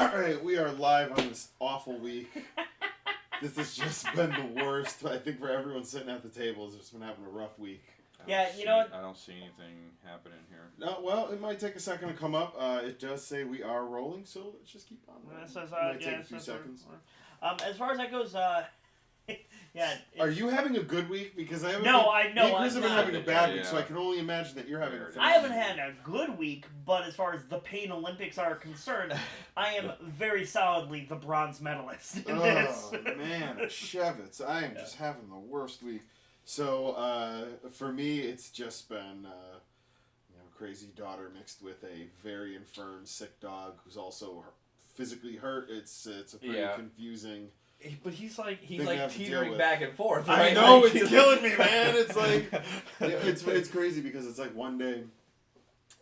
Alright, we are live on this awful week. This has just been the worst. I think for everyone sitting at the table has just been having a rough week. Yeah, you know what? I don't see anything happening here. No, well, it might take a second to come up. It does say we are rolling, so let's just keep on rolling. It might take a few seconds. As far as that goes, yeah. Are you having a good week? Because I haven't. No, I know. Me and Chris have been having a bad week, Yeah. so I can only imagine that you're having a. I haven't had a good week, but as far as the Pain Olympics are concerned, I am very solidly the bronze medalist in this. Oh man, Shevitz, I am just having the worst week. So for me, it's just been a crazy daughter mixed with a very infirm, sick dog who's also physically hurt. It's a pretty confusing. But he's like to teetering back and forth. I Right? know, Like, it's killing me, man. It's like it's crazy because it's like one day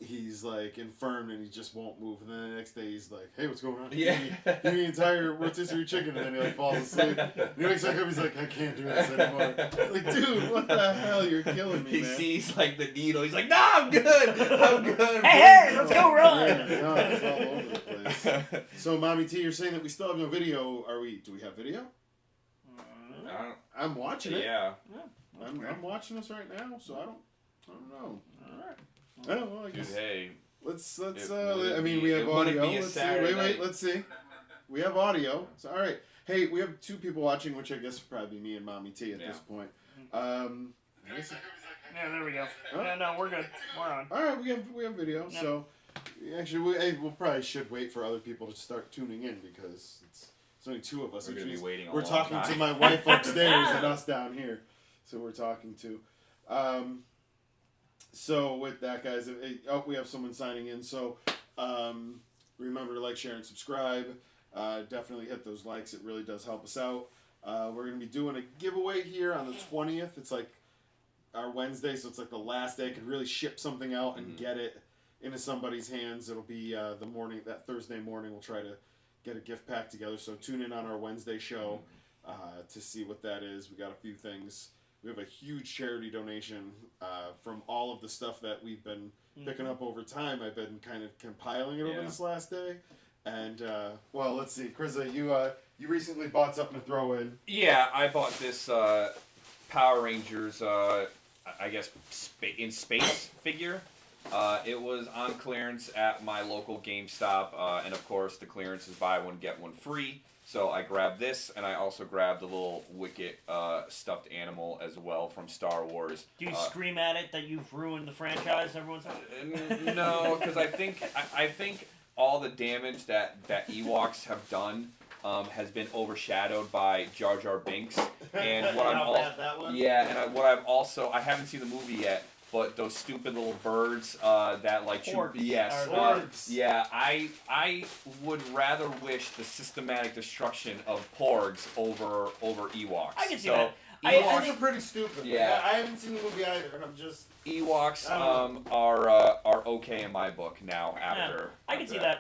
he's like infirm and he just won't move, and then the next day he's like, "Hey, what's going on? Yeah. Give me the entire rotisserie chicken," and then he like falls asleep. And he wakes up, he's like, "I can't do this anymore." Like, dude, what the hell? You're killing me, he man. sees like the needle. He's like, "No, I'm good. I'm good." Hey, let's go run! Yeah, no, it's all over the place. So, Mommy T, you're saying that we still have no video. Do we have video? I'm watching it. Yeah. I'm watching this right now, so I don't know. Alright. Oh, well, I guess. Dude, hey. Let's It I mean, be- we have it wouldn't audio. be a Let's see. Saturday Wait, night. let's see. We have audio. So, all right. Hey, we have two people watching, which I guess would probably be me and Mommy T at this point. I guess Yeah, there we go. Oh. Yeah, no, we're good. We're on. all right, we have video. Yep. So, actually, we'll probably should wait for other people to start tuning in because it's only two of us. We're which gonna be means waiting a we're long talking time. to my wife upstairs and us down here. So we're talking to. So with that, guys, we have someone signing in. So remember to like, share, and subscribe. Definitely hit those likes. It really does help us out. We're going to be doing a giveaway here on the 20th. It's like our Wednesday, so it's like the last day. I could really ship something out and get it into somebody's hands. It'll be the morning, that Thursday morning. We'll try to get a gift pack together. So tune in on our Wednesday show to see what that is. We got a few things. We have a huge charity donation from all of the stuff that we've been picking up over time. I've been kind of compiling it over this last day. And, well, let's see. crza, you recently bought something to throw in. Yeah, I bought this Power Rangers, I guess, in space figure. It was on clearance at my local GameStop, and of course the clearance is buy one, get one free. So I grabbed this, and I also grabbed a little Wicket stuffed animal as well from Star Wars. Do you scream at it that you've ruined the franchise? Everyone's like, no, because I think all the damage that Ewoks have done has been overshadowed by Jar Jar Binks, and what I haven't seen the movie yet. But those stupid little birds that like Porgs. yeah, I would rather wish the systematic destruction of Porgs over Ewoks. I can see so, that. Ewoks are pretty stupid. Yeah. I haven't seen the movie either, and I'm just... Ewoks are okay in my book now after. I can see that.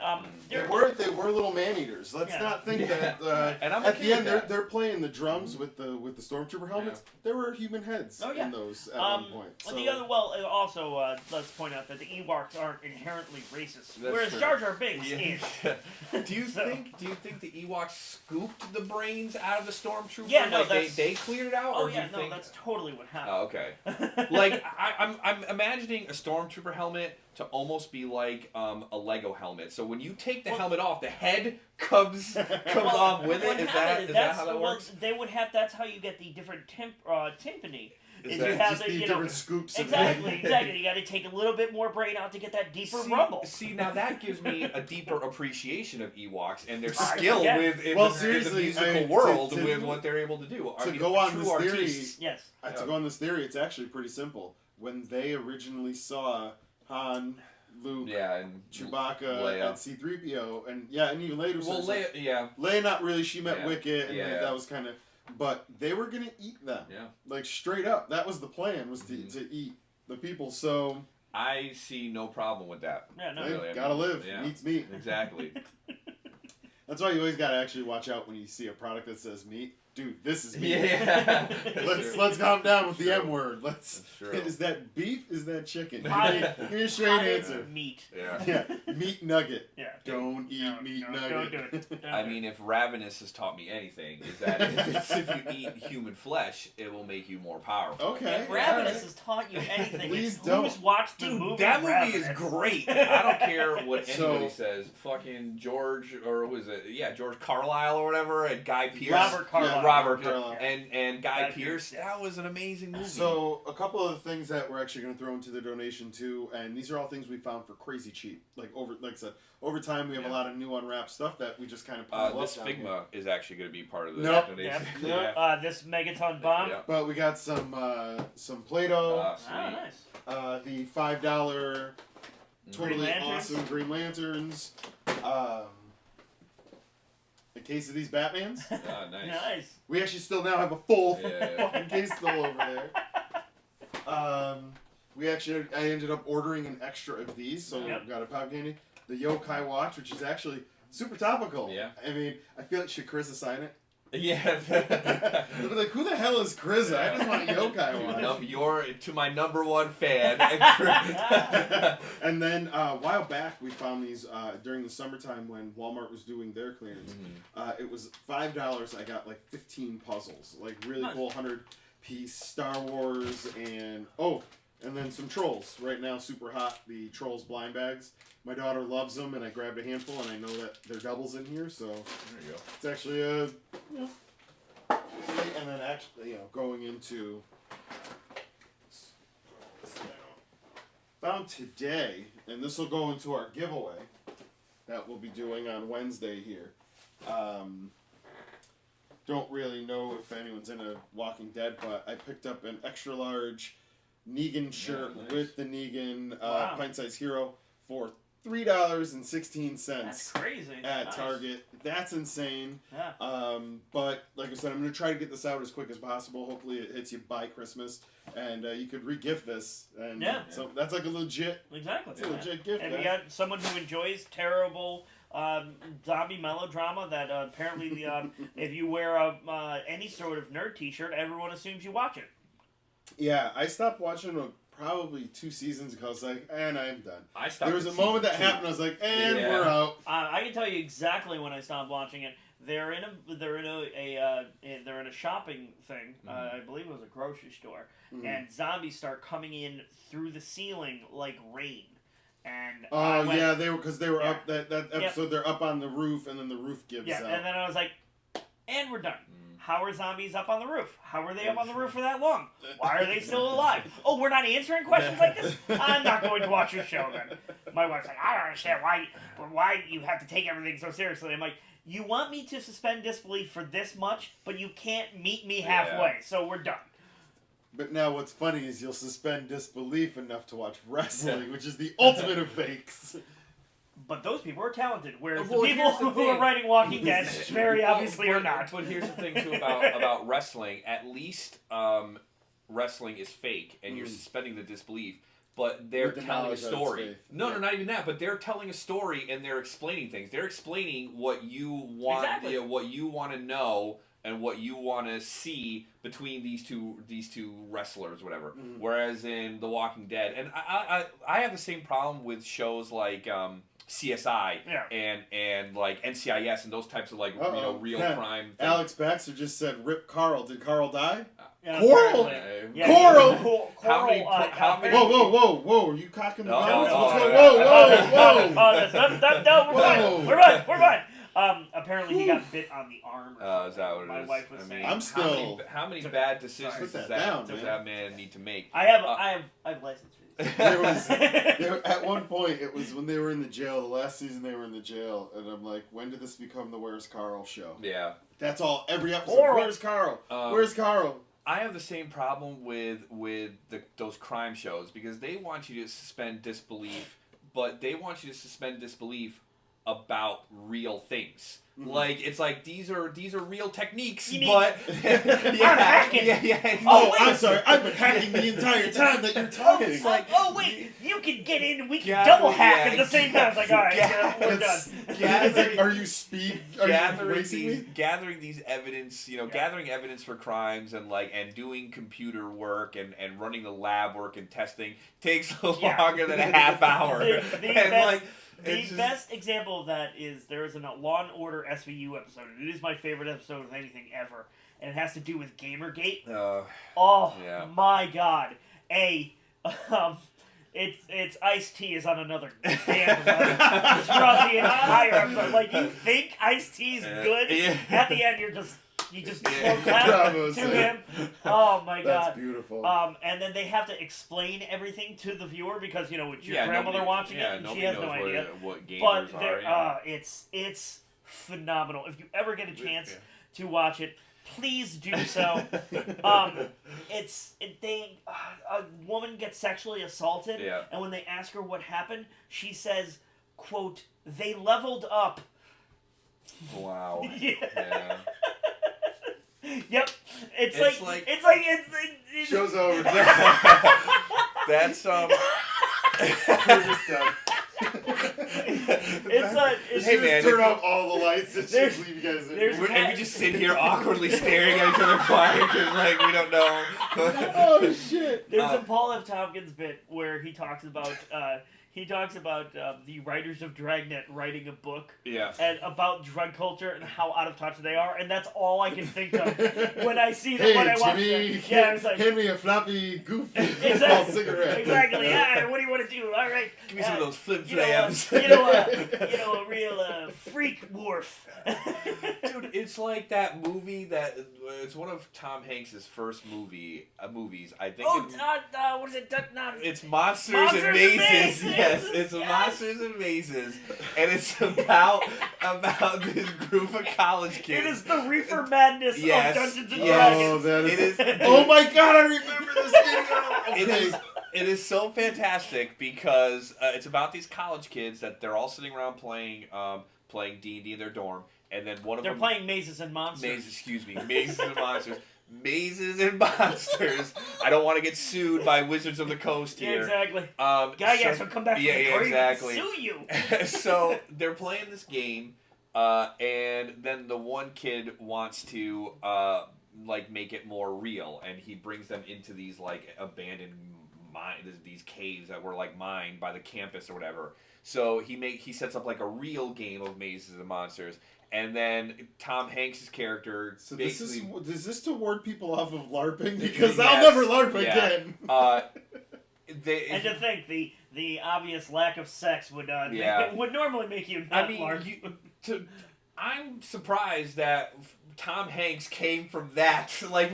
They were little man-eaters. Let's not think that And I'm at okay the end with that. they're playing the drums with the stormtrooper helmets. There were human heads in those at one point. So. Also, let's point out that the Ewoks aren't inherently racist, That's whereas true. Jar Jar Binks Yeah. is. Do you think the Ewoks scooped the brains out of the stormtrooper? Yeah, no, like they cleared it out. Oh or do yeah, you no, think... that's totally what happened. Oh, okay. Like I'm imagining a stormtrooper helmet to almost be like a Lego helmet. So when you take the helmet off, the head comes off with it. Is that how that works? They would have. That's how you get the different timpani. Is you that have just the, the you different know, scoops. Exactly. You got to take a little bit more brain out to get that deeper rumble. See, now that gives me a deeper appreciation of Ewoks and their I skill get in Well, the seriously, musical I mean, world to- with what they're able to do. To go on true this theory, artists. Yes. to go on this theory, it's actually pretty simple. When they originally saw Han, Luke, and Chewbacca, Leia. and C-3PO, and even later. Well, Leia, not really. She met Wicket, and that was kind of. But they were gonna eat them. Yeah. Like straight up, that was the plan, was to eat the people. So I see no problem with that. Yeah, no. hey, Really, gotta live. Meat's meat. Exactly. That's why you always gotta actually watch out when you see a product that says meat. dude, this is me. Yeah. Let's calm down with the True. M word. That's true. Is that beef? Is that chicken? Potted- Give me a straight Potted answer. meat. Yeah. Yeah, meat nugget. Yeah. Don't eat meat nugget. Don't do it. Don't I do mean, if Ravenous has taught me anything, is that if you eat human flesh, it will make you more powerful. it. Okay. If Ravenous has taught you anything, Please it's don't. who's watched the Dude, movie that movie is Ravenous. great. I don't care what So- anybody says. Fucking George, or was it? Yeah, George Carlisle or whatever, and Guy Pearce. Robert Carlyle. Yeah, Robert Carlyle. and Guy Guy Pearce. Pearce, yes. That was an amazing movie. So a couple of the things that we're actually going to throw into the donation too, and these are all things we found for crazy cheap. Like I said, over time we have a lot of new unwrapped stuff that we just kind of pile this up down here. Figma is actually going to be part of the Nope. donation. Yep. Yeah. This Megaton bomb. Yeah. But we got some Play-Doh, Sweet. Oh, nice. the $5 totally Green Lanterns. awesome Green Lanterns, a case of these Batmans. Ah, nice. Nice. We actually still now have a full Yeah. fucking case still over there. I ended up ordering an extra of these, so Yep. we've got a pop candy. The Yokai watch, which is actually super topical. Yeah. I mean, I feel like should crza sign it? Yeah. They'll be like, who the hell is crza? I just want a Yokai watch. You're to my number one fan. And then a while back, we found these during the summertime when Walmart was doing their clearance. Mm-hmm. It was $5. I got like 15 puzzles, like really Nice. cool 100-piece Star Wars and then some Trolls. Right now, super hot, the Trolls blind bags. My daughter loves them, and I grabbed a handful, and I know that they're doubles in here, so There you go. it's actually a. And then actually, going into. Found today, and this will go into our giveaway that we'll be doing on Wednesday here. Don't really know if anyone's into Walking Dead, but I picked up an extra large Negan shirt nice. with the Negan Wow. pint-sized hero for $3.16 That's crazy. at Nice. Target. That's insane. Yeah. But like I said, I'm going to try to get this out as quick as possible. Hopefully it hits you by Christmas. And you could re-gift this. And Yeah. so that's like a legit, Exactly. it's a legit gift. And we guys. got someone who enjoys terrible zombie melodrama that apparently if you wear any sort of nerd t-shirt, everyone assumes you watch it. Yeah, I stopped watching probably 2 seasons ago. I was like, and I'm done. I stopped. There was a at moment that season 2. happened. I was like, and Yeah. we're out. I can tell you exactly when I stopped watching it. They're in a shopping thing. I believe it was a grocery store, Mhm. and zombies start coming in through the ceiling like rain. And Oh I went, yeah, they were Yeah. up that episode. They're up on the roof, and then the roof gives yeah, out. and then I was like, and we're done. How are zombies up on the roof? How were they up on the Mm. roof for that long? Why are they still alive? Oh, we're not answering questions like this? I'm not going to watch your show then. My wife's like, I don't understand why you have to take everything so seriously. I'm like, you want me to suspend disbelief for this much, but you can't meet me halfway, so we're done. But now what's funny is you'll suspend disbelief enough to watch wrestling, which is the ultimate of fakes. But those people are talented, whereas Well, the people here's the who are thing. writing Walking Dead very obviously But- are not. But here's the thing too about wrestling. At least wrestling is fake, and you're suspending the disbelief. But they're With the telling a knowledge that it's story. fake. No, not even that. But they're telling a story, and they're explaining things. They're explaining what you want, Exactly. what you want to know, and what you want to see between these two wrestlers, whatever. Whereas in The Walking Dead, and I have the same problem with shows like CSI and like NCIS and those types of like real crime things. Alex Baxter just said, "Rip Carl." Did Carl die? Yeah, Coral! apparently. Yeah, Coral! How many- how many- Whoa! Are you cocking the No, guns? no, What's no, going? no, No, we're fine. We're fine. Apparently he got bit on the arm. Or Is that what it My is? wife was I saying. mean, I'm still- How many bad decisions Put does that down, does man. that man need to make? I have license for this. At one point, it was when they were in the jail. The last season they were in the jail, and I'm like, when did this become the "Where's Carl" show? Yeah. That's all. Every episode. Coral. Where's Carl? Where's Carl? I have the same problem with those crime shows because they want you to suspend disbelief, but they want you to suspend disbelief about real things. Like it's like these are real techniques, You mean- but I'm hacking. yeah. Oh, I'm sorry. I've been hacking the entire time that you're talking. It's like- wait, you can get in and we can Gathering- double hack yeah, at the same time. It's like, all right, we're done. It's like, are you speed? Are you gathering racing these me? gathering these evidence, gathering evidence for crimes and doing computer work and running the lab work and testing takes longer than a half hour. The best example of that is there is a Law and Order SVU episode, and it is my favorite episode of anything ever, and it has to do with Gamergate. My God! It's Ice-T is on another dance throughout the entire episode. Like, you think Ice-T is good? Yeah. At the end, you just clap to him. Oh my God! That's beautiful. And then they have to explain everything to the viewer because it's your grandmother watching it, and she has no idea. What gamers But are. it's phenomenal. If you ever get a chance to watch it, please do so. A woman gets sexually assaulted, and when they ask her what happened, she says, "quote they leveled up." Wow. Yeah. Yep. It's Show's over. That's We're just done. Hey man, turn off all the lights and just leave you guys in. and we just sit here awkwardly staring at each other quiet because we don't know. Oh shit! There's a Paul F. Tompkins bit where he talks about the writers of Dragnet writing a book and about drug culture and how out of touch they are, and that's all I can think of when I see them when I watch them. Yeah, it's like, hand me a floppy, goofy exactly, cigarette. Exactly. Yeah. What do you want to do? All right. Give me some of those flip You know, flaps. a real freak wharf. Dude, it's like that movie that it's one of Tom Hanks' first movies. I think. What is it? It's Monsters Monsters and and Mazes. Mazes. Yes, it's Monsters and Mazes, and it's about this group of college kids. It is the reefer madness of Dungeons and Dragons. Oh, that is. It is. Oh my God! I remember this video. It is so fantastic because it's about these college kids that they're all sitting around playing D&D in their dorm, and then one of They're them playing Mazes and Monsters. Mazes and Monsters. Mazes and Monsters. I don't want to get sued by Wizards of the Coast here. Yeah, exactly. So come back to the grave exactly. and sue you. So they're playing this game, and then the one kid wants to make it more real, and he brings them into these abandoned these caves that were mined by the campus or whatever. So he sets up a real game of Mazes and Monsters. And then Tom Hanks' character basically... Is this to ward people off of LARPing? Because I'll never LARP again. And to think, the obvious lack of sex would normally make you not LARP. I'm surprised that Tom Hanks came from that. Where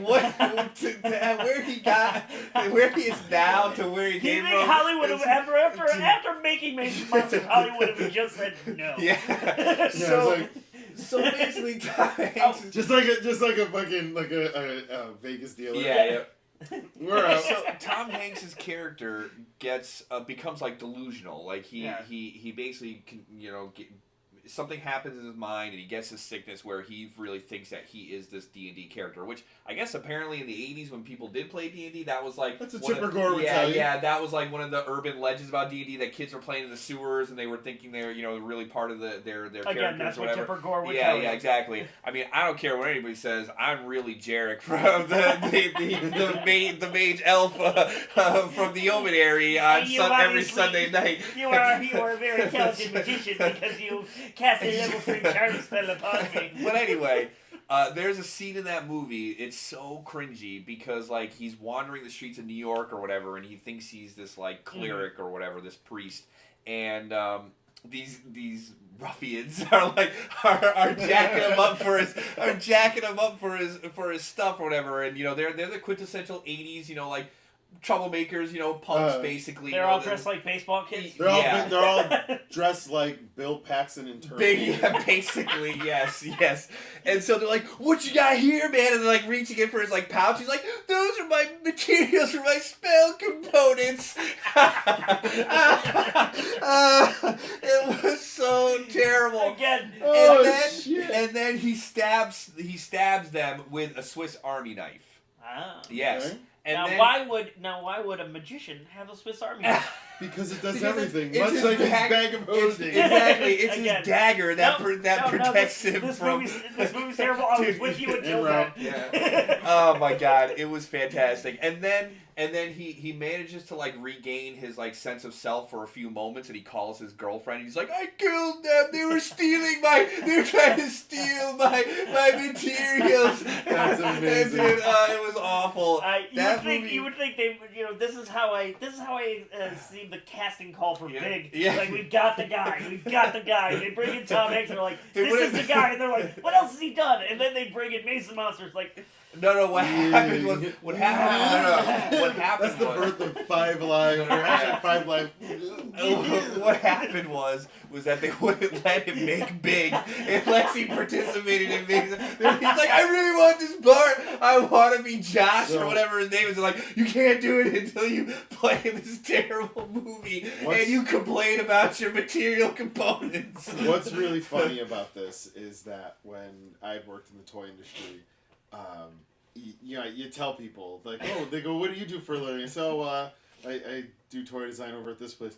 he is now to where he came from. Do you think Hollywood after making Mazes and Monsters, Hollywood would have just said no? Yeah. So basically, Tom Hanks just like a fucking a Vegas dealer. Yeah. We're out. So Tom Hanks' character becomes delusional. He basically can, something happens in his mind and he gets this sickness where he really thinks that he is this D&D character, which I guess apparently in the 80s when people did play D&D, that was that's what Chipper Gore would tell you. Yeah, that was one of the urban legends about D&D, that kids were playing in the sewers and they were thinking they're really part of their characters. Again, that's what Chipper Gore would tell you. Yeah, exactly. I mean, I don't care what anybody says. I'm really Jarek from the mage elf from the Omen area on every Sunday night. You are a very talented magician because you cast a level 3 charm spell upon me. But anyway, there's a scene in that movie. It's so cringy because he's wandering the streets of New York or whatever, and he thinks he's this cleric or whatever, this priest, and these ruffians are jacking him up for his stuff or whatever, and they're the quintessential 80s troublemakers, punks basically. They're all dressed like baseball kids. They're all dressed like Bill Paxton in Turbo. Basically, yes. And so they're like, "What you got here, man?" And they're reaching in for his pouch. He's like, "Those are my materials for my spell components." It was so terrible. terrible. Again. Oh, and then, shit. and then he stabs them with a Swiss Army knife. Ah. Yes. Okay. And Now then, why would a magician have a Swiss Army knife? Because it does Because everything, it's much his like his bag- bag of hosing. Exactly, it's Again. his dagger that No, protects him this from. This movie's terrible. I was with you until Right. then. Yeah. Oh my god, it was fantastic. And then he manages to like regain his like sense of self for a few moments, and he calls his girlfriend. And he's like, "I killed them. They were trying to steal my materials." That's amazing. And, dude, it was awful. You would think they, this is how I see the casting call for Yeah. Big. Yeah. Like, we got the guy. They bring in Tom Hanks, and they're like, They this would've- is the guy, and they're like, what else has he done? And then they bring in Mason Monsters, like, No, what happened was what happened. No, what happened That's the was, birth of 5Alive, or hashtag 5Alive. What happened was that they wouldn't let him make Big unless he participated in Big. He's like, I really want this part. I want to be Josh or whatever his name is. They're like, you can't do it until you play in this terrible movie and you complain about your material components. What's really funny about this is that when I worked in the toy industry, you tell people, like, oh, they go, what do you do for a living? So, I do toy design over at this place.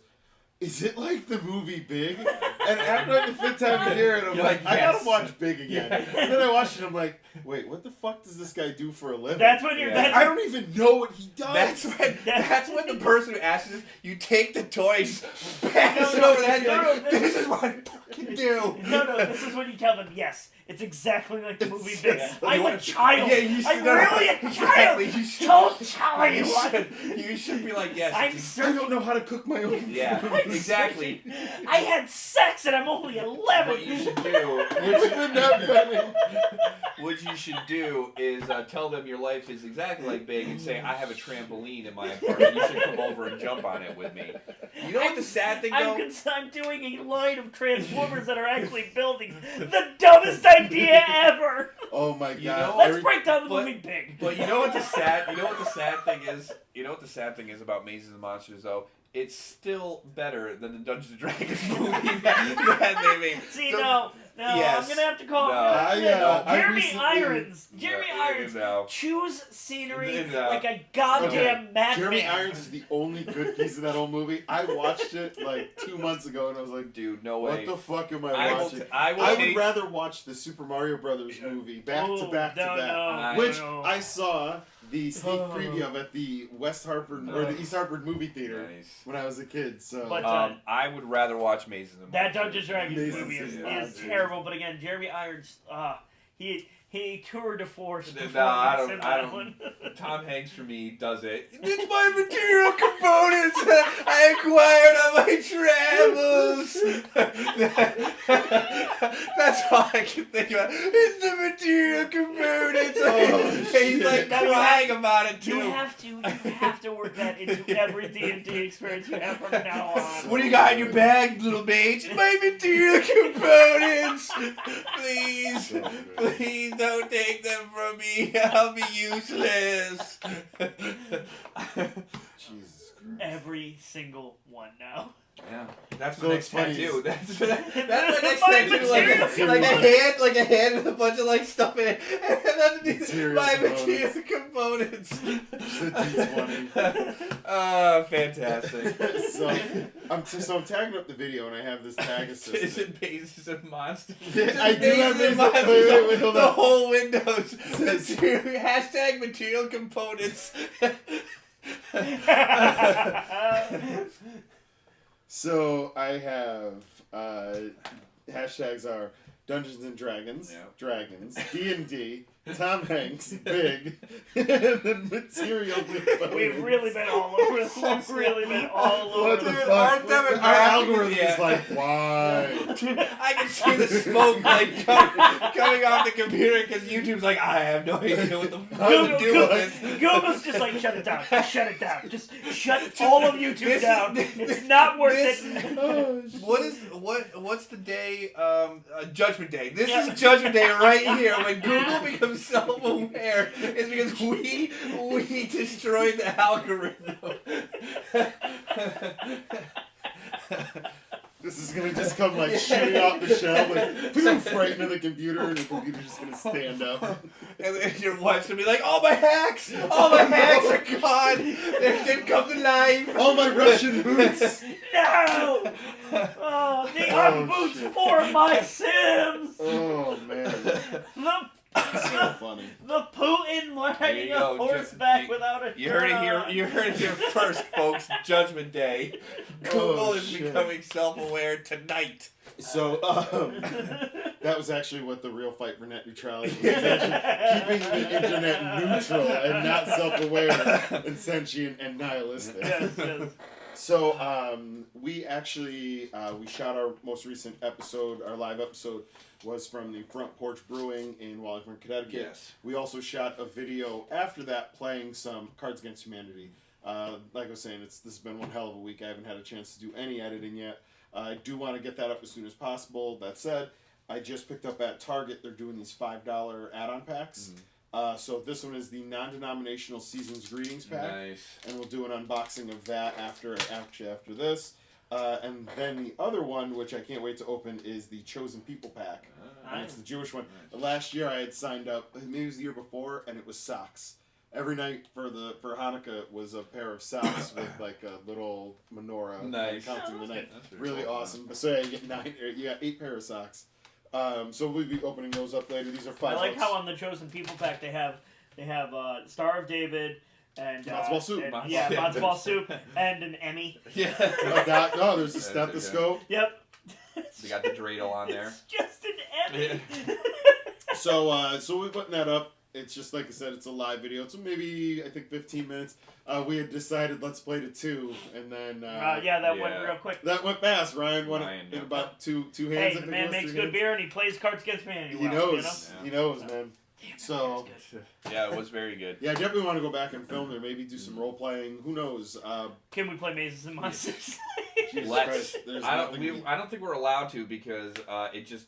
Is it like the movie Big? And after like the fifth time to hear it, I'm You're like, like, I yes. gotta watch Big again. And then I watched it, I'm like, wait, what the fuck does this guy do for a living? that's when you're, Yeah. I don't even know what he does. That's when the person who asks this, you take the toys, pass it over the head, you're like, this is what I fucking do. No, this is when you tell them, yes, it's exactly like the movie It's Big. just- I'm a child. Yeah, you should I'm really a child. Exactly, you should. Don't tell anyone. You should be like, yes. I'm it's- I certain. don't know how to cook my own Yeah, food. exactly. I had sex and I'm only 11. What you should do, what you should do is tell them your life is exactly like Big and say, I have a trampoline in my apartment. You should come over and jump on it with me. You know what the sad thing though? I'm doing a line of Transformers that are actually buildings. The dumbest idea ever. Oh my You god. know, Let's break down the but- movie Big. But you know what the sad thing is? You know what the sad thing is about Mazes and Monsters though? It's still better than the Dungeons and Dragons movie that they made. See, The- no, yes. I'm gonna have to call No. I Jeremy recently- Irons. Jeremy No, Irons. no. Choose scenery No. like a goddamn madman. Jeremy Irons is the only good piece of that whole movie. I watched it like 2 months ago and I was like, Dude, no what way. the fuck am I I will watching? I will I take- would rather watch the Super Mario Brothers movie back to back to back, No, which no. I saw the sneak preview of at the West Hartford or the East Hartford movie theater Nice. when I was a kid. So But- I would rather watch Mazes and That Monsters. Dungeons and Dragons Mason movie is Says, is terrible, but again, Jeremy Irons, he tour de force. No, I performance don't- in I that don't- one. Tom Hanks for me does it. It's my material components I acquired on my travels. That's all I can think about. It's the material components. Oh, He's like shit. crying about it too. You have to work that into every D&D experience you have from now on. What do you got in your bag, little mage? My material components. Please, So good. please don't take them from me. I'll be useless. Jesus Christ. Every single one now. Yeah, that's So my it's next funny. tattoo. That's my next My tattoo. material Like a hand with a bunch of like stuff in it, and then Material my components. material components. Just a D20. Oh, fantastic. so I'm tagging up the video and I have this tag Is assistant. it Mazes and Monsters? I do have Mazes and Mazes- Monsters wait, hold the on. whole Windows. Hashtag material components. So I have hashtags are Dungeons and Dragons, Yeah. Dragons, D&D, Tom Hanks, Big, and then material components. We've really been all over this. We've really been all over What the this. fuck? our Our algorithm yeah. is like, why? I can see the smoke like coming off the computer because YouTube's like, I have no idea what the fuck to do with this. Google's just like, shut it down. Just shut it down. Just shut all of YouTube This- down. this- It's not worth this- it. Oh, shit. What's the day? Judgment Day. This Yeah. is Judgment Day right here. When Google becomes self-aware, it's because we destroyed the algorithm. This is gonna just come like shooting out the shelf, like right into the computer, and the computer's just gonna stand up. And then your wife's gonna be like, "All my hacks are gone. They've come to life. All my Russian boots." No! Oh, they are boots shit. for my Sims! Oh man, so funny. The Putin There riding you a go. horseback without a You heard it here. shirt You heard it here first, folks. Judgment Day. Google is shit. becoming self-aware tonight. So that was actually what the real fight for net neutrality was. Actually keeping the internet neutral and not self-aware and sentient and nihilistic. on. Yes. So we actually we shot our most recent episode. Our live episode was from the Front Porch Brewing in Wallingford, Connecticut. Yes. We also shot a video after that playing some Cards Against Humanity. Like I was saying, this has been one hell of a week. I haven't had a chance to do any editing yet. I do want to get that up as soon as possible. That said, I just picked up at Target. They're doing these $5 add-on packs. So this one is the non-denominational Season's Greetings pack. Nice. And we'll do an unboxing of that after this. And then the other one, which I can't wait to open, is the Chosen People pack. And it's the Jewish one. Nice. Last year I had signed up, maybe it was the year before, and it was socks. Every night for Hanukkah was a pair of socks with like a little menorah. Nice. Counting the night. That's Really cool. awesome. But so yeah, you got 8 pair of socks. So we'll be opening those up later. These are $5. I like how on the Chosen People pack they have Star of David and Matzo ball soup. matzo ball soup and an Emmy. Yeah. No, there's a That's it, stethoscope. Yep. We got the dreidel on there. It's just an Emmy. So we're putting that up. It's just like I said, it's a live video. It's maybe I think 15 minutes. We had decided let's play to 2, and then that went real quick. that went fast. Ryan won Ryan, in yeah. about two hands. I Hey, think the it man was, makes 3 good hands. beer and he plays Cards Against Humanity. He well, knows. Yeah. He knows, man. So Yeah, it was very good. yeah, I definitely want to go back and film there. Maybe do some role playing. Who knows? Can we play Mazes and Monsters? Jesus Let's. Christ, there's I nothing. don't think we're allowed to because it just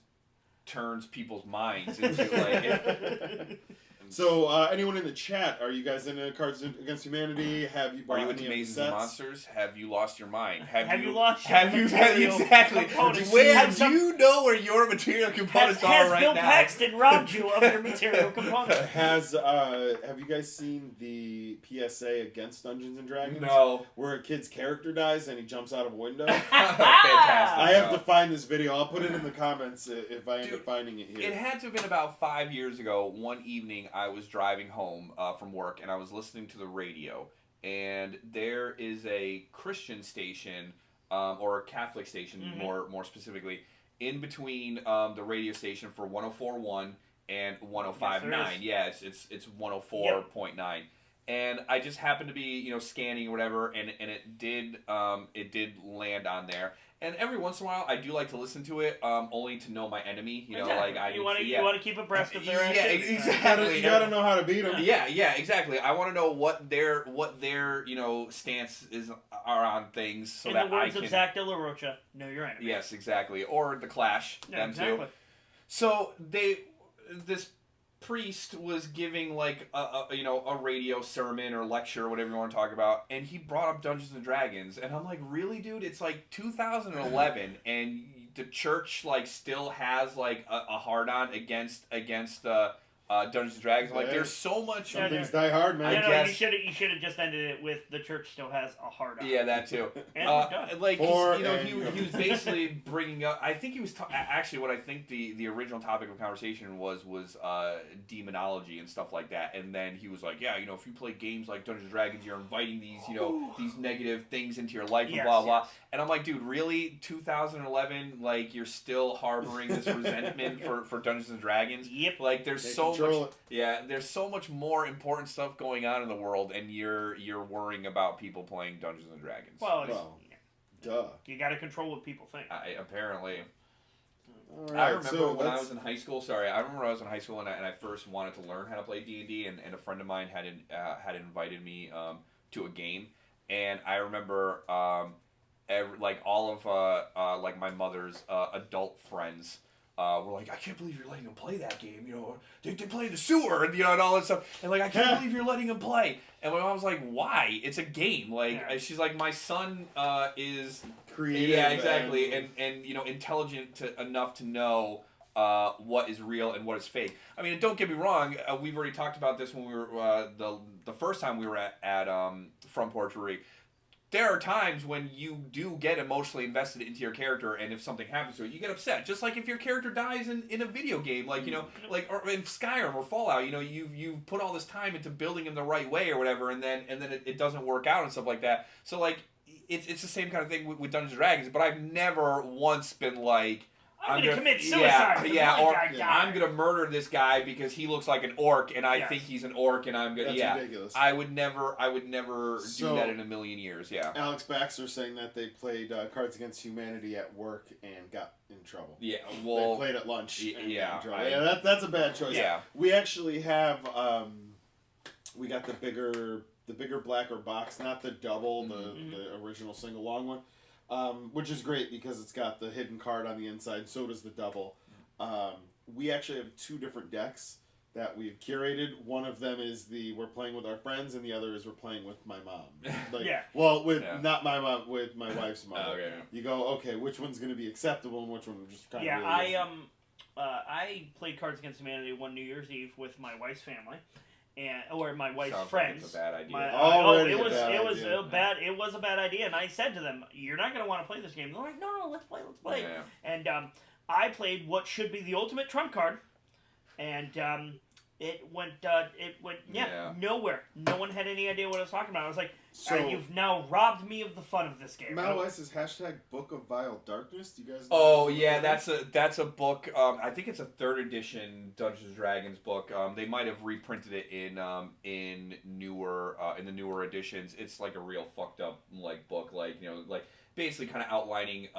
turns people's minds into like. So anyone in the chat, are you guys into Cards Against Humanity? Have you bought Are you any into of the Mazes and sets? Monsters? Have you lost your mind? Have you lost your Have you material exactly? components? Where Have do you know where your material components has are right Bill now? Paxton robbed you of your material components? Have you guys seen the PSA against Dungeons and Dragons? No. Where a kid's character dies and he jumps out of a window? Fantastic. I have to find this video. I'll put it in the comments if I end up finding it here. It had to have been about 5 years ago. One evening, I was driving home from work, and I was listening to the radio. And there is a Christian station, or a Catholic station, more specifically, in between the radio station for 104.1 and 105.9. Yes, it's 104.9. And I just happened to be scanning or whatever, and it did land on there. And every once in a while, I do like to listen to it, only to know my enemy. You want to keep abreast of their Yeah, activities. exactly. You gotta know how to beat them. Yeah, exactly. I want to know what their stance are on things, so In that the words I can. of Zach De La Rocha, know your enemy. Yes, exactly. Or the Clash, Yeah, them exactly. too. So this priest was giving like a radio sermon or lecture or whatever you want to talk about, and he brought up Dungeons and Dragons, and I'm like, really, dude? It's like 2011, and the church like still has like a hard on against Dungeons and Dragons. Like, there's so much. Some things die hard, man. guess- You should have just ended it with the church still has a hard on. Yeah, that too. And we're done. Like, 'cause, For he was basically bringing up. I think he was actually what I think the original topic of conversation was demonology and stuff like that. And then he was like, yeah, if you play games like Dungeons and Dragons, you're inviting these these negative things into your life and Yes, blah blah. yes. And I'm like, dude, really, 2011? Like, you're still harboring this resentment for Dungeons and Dragons? Yep. Like, there's Can't so control much. it. Yeah, there's so much more important stuff going on in the world, and you're worrying about people playing Dungeons and Dragons. Well, Duh. you got to control what people think. Apparently. All I right, remember so when I was in high school. Sorry, I remember when I was in high school and I first wanted to learn how to play D&D, and a friend of mine had invited me to a game, and I remember all of like my mother's adult friends were like, I can't believe you're letting them play that game. You know, they play in the sewer, and and all that stuff. And like, I can't believe you're letting them play. And my mom was like, why? It's a game. Like, she's like, my son is creative. Yeah, exactly, and intelligent enough to know what is real and what is fake. I mean, don't get me wrong. We've already talked about this when we were the first time we were at Front Porchery. There are times when you do get emotionally invested into your character, and if something happens to it, you get upset. Just like if your character dies in a video game, like or in Skyrim or Fallout, you put all this time into building him the right way or whatever, and then it doesn't work out and stuff like that. So like, it's the same kind of thing with Dungeons and Dragons. But I've never once been like, I'm gonna commit suicide. Or I'm gonna murder this guy because he looks like an orc, and I think he's an orc, and I'm gonna. That's ridiculous. I would never do that in a million years. Yeah. Alex Baxter saying that they played Cards Against Humanity at work and got in trouble. Yeah. Well, they played at lunch. Yeah. That's a bad choice. Yeah. We actually have we got the bigger blacker box, not the double, the original single long one. Which is great because it's got the hidden card on the inside. So does the double. We actually have 2 different decks that we've curated. One of them is we're playing with our friends, and the other is we're playing with my mom. Well, not my mom, with my wife's mom. Okay. You go, okay, which one's going to be acceptable and which one just kind of really I played Cards Against Humanity one New Year's Eve with my wife's family. Or my wife's friends. Like it's a bad idea. It was a bad idea, and I said to them, "You're not going to want to play this game." They're like, "No, let's play." Yeah. And I played what should be the ultimate trump card, and it went nowhere. No one had any idea what I was talking about. I was like, "You've now robbed me of the fun of this game." Mal Weiss says #Book of Vile Darkness. Do you guys know? Oh yeah, that's a book. I think it's a 3rd edition Dungeons and Dragons book. They might have reprinted it in the newer editions. It's like a real fucked up book, like basically kind of outlining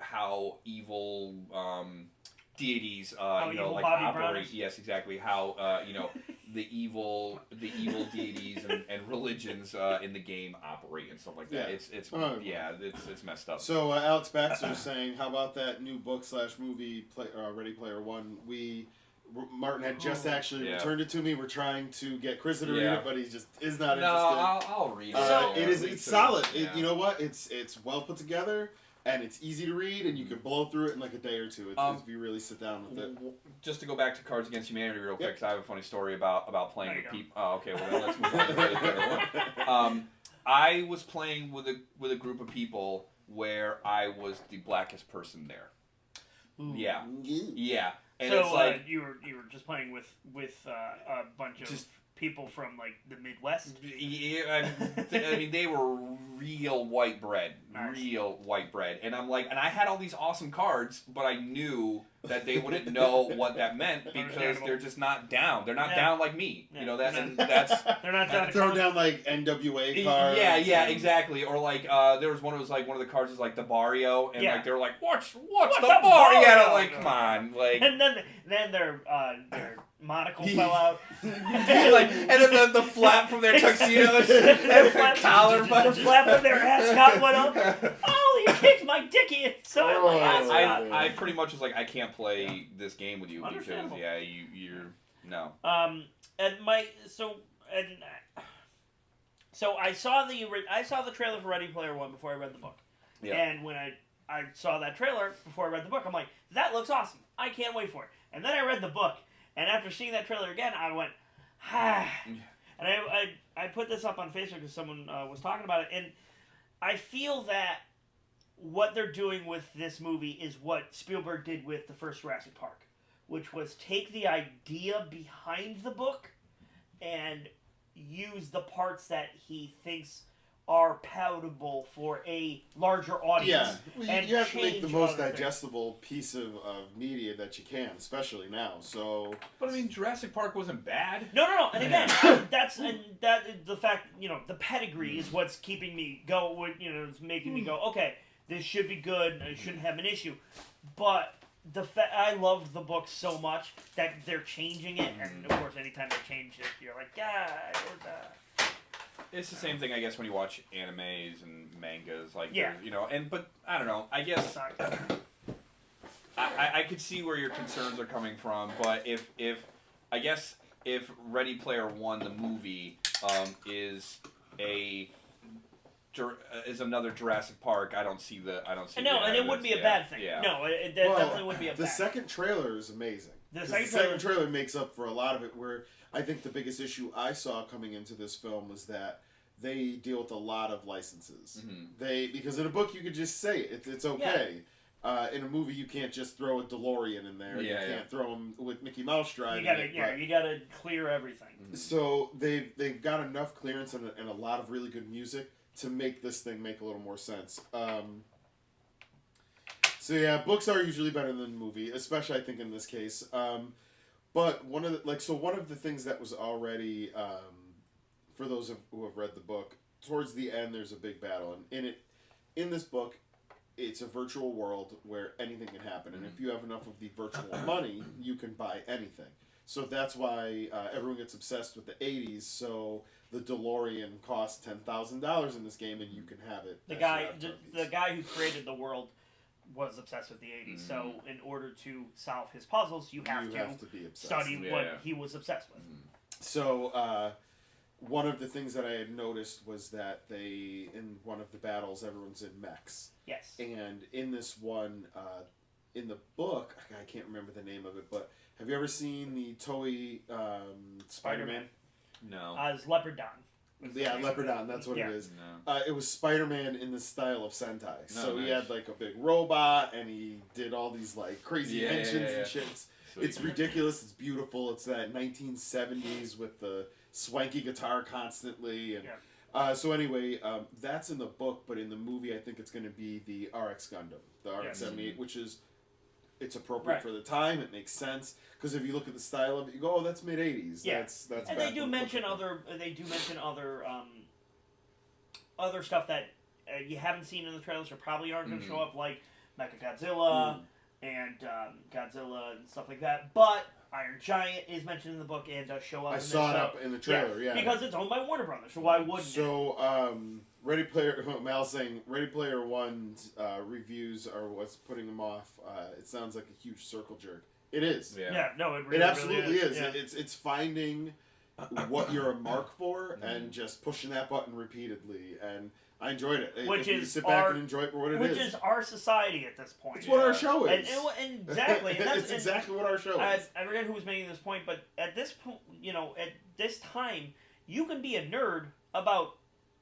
how evil deities operate. Yes, exactly. How the evil deities and religions in the game operate and stuff like that. Yeah. It's messed up. So Alex Baxter is saying, how about that new book /movie Ready Player One? Martin had just actually returned it to me. We're trying to get Chris to read it, but he just is not interested. I'll read it. It's solid. You know what? It's well put together. And it's easy to read, and you can blow through it in like a day or two if you really sit down with it. Just to go back to Cards Against Humanity real quick, because I have a funny story about playing with people. Oh, okay. Well, then let's move on to the other one. I was playing with a group of people where I was the blackest person there. Ooh. Yeah. And so it's like you were just playing with a bunch of people from like the Midwest. Yeah, I mean they were real white bread, and I'm like, and I had all these awesome cards, but I knew that they wouldn't know what that meant because they're just not down. They're not down like me, yeah. you know that, and that's they're not down. Throw down like NWA cards. Yeah, exactly. Or like there was one. It was like one of the cards is like the Barrio, and like they were like, what's the Barrio? Yeah, like come on, like. And then their monocle fell out. and then the flap from their tuxedos and their collar button. The flap of their ascot went up. Oh, you kicked my dickie inside my ascot. I pretty much was like, I can't play this game with you because you're no. So I saw the trailer for Ready Player One before I read the book. Yeah. And when I saw that trailer before I read the book, I'm like, that looks awesome. I can't wait for it. And then I read the book, and after seeing that trailer again, I went, ah. And I put this up on Facebook because someone was talking about it, and I feel that what they're doing with this movie is what Spielberg did with the first Jurassic Park, which was take the idea behind the book and use the parts that he thinks are palatable for a larger audience. Yeah, and you have to make the most digestible piece of media that you can, especially now. So, but I mean, Jurassic Park wasn't bad. No. And again, the fact, the pedigree is what's keeping me go. It's making me go, okay, this should be good. I shouldn't have an issue. But I loved the book so much that they're changing it, and of course, anytime they change it, you're like, yeah. It's the same thing, I guess, when you watch animes and mangas, but I don't know. I guess I could see where your concerns are coming from, but if Ready Player One, the movie, is another Jurassic Park, I don't see No, and it wouldn't be a bad thing. Yeah. No, it definitely wouldn't be a bad thing. The second trailer is amazing. The second trailer makes up for a lot of it, where I think the biggest issue I saw coming into this film was that they deal with a lot of licenses. Mm-hmm. Because in a book you could just say it's okay. Yeah. In a movie you can't just throw a DeLorean in there. Yeah, you can't throw them with Mickey Mouse driving. You gotta clear everything. So they've got enough clearance and a lot of really good music to make this thing make a little more sense. So yeah, books are usually better than the movie, especially I think in this case. But one of the things that was already for those who have read the book, towards the end there's a big battle, and in this book, it's a virtual world where anything can happen, and if you have enough of the virtual money, you can buy anything. So that's why everyone gets obsessed with the 80s. So the DeLorean costs $10,000 in this game, and you can have it. The guy who created the world was obsessed with the 80s. So in order to solve his puzzles, you have to be obsessed. Study what he was obsessed with. So one of the things that I had noticed was that in one of the battles, everyone's in mechs. Yes. And in this one, in the book, I can't remember the name of it, but have you ever seen the Toei Spider-Man? No. It's Leopardon. Yeah, Leopardon, that's what it is. No. It was Spider-Man in the style of Sentai. So nice. He had like a big robot, and he did all these like crazy inventions and shit. It's ridiculous, it's beautiful, it's that 1970s with the swanky guitar constantly. And so anyway, that's in the book, but in the movie I think it's going to be the RX Gundam, the RX-78, which is... It's appropriate for the time. It makes sense because if you look at the style of it, you go, "Oh, that's mid '80s." Yeah. That's. And they do mention other. Other stuff that you haven't seen in the trailers or probably aren't going to show up, like Mechagodzilla and Godzilla and stuff like that. But Iron Giant is mentioned in the book and does show up. I saw it up in the trailer. Yeah, because it's owned by Warner Brothers. So why wouldn't it? So Mal's saying Ready Player One's reviews are what's putting them off. It sounds like a huge circle jerk. It is. Yeah. No, it really, it absolutely really is. Yeah. It's finding what you're a mark for and just pushing that button repeatedly, and I enjoyed it. Which if is you sit back and enjoy it for what it is. Which is our society at this point. It's what our show is. And exactly. And it's exactly what our show is. I forget who was making this point, but at this point, at this time, you can be a nerd about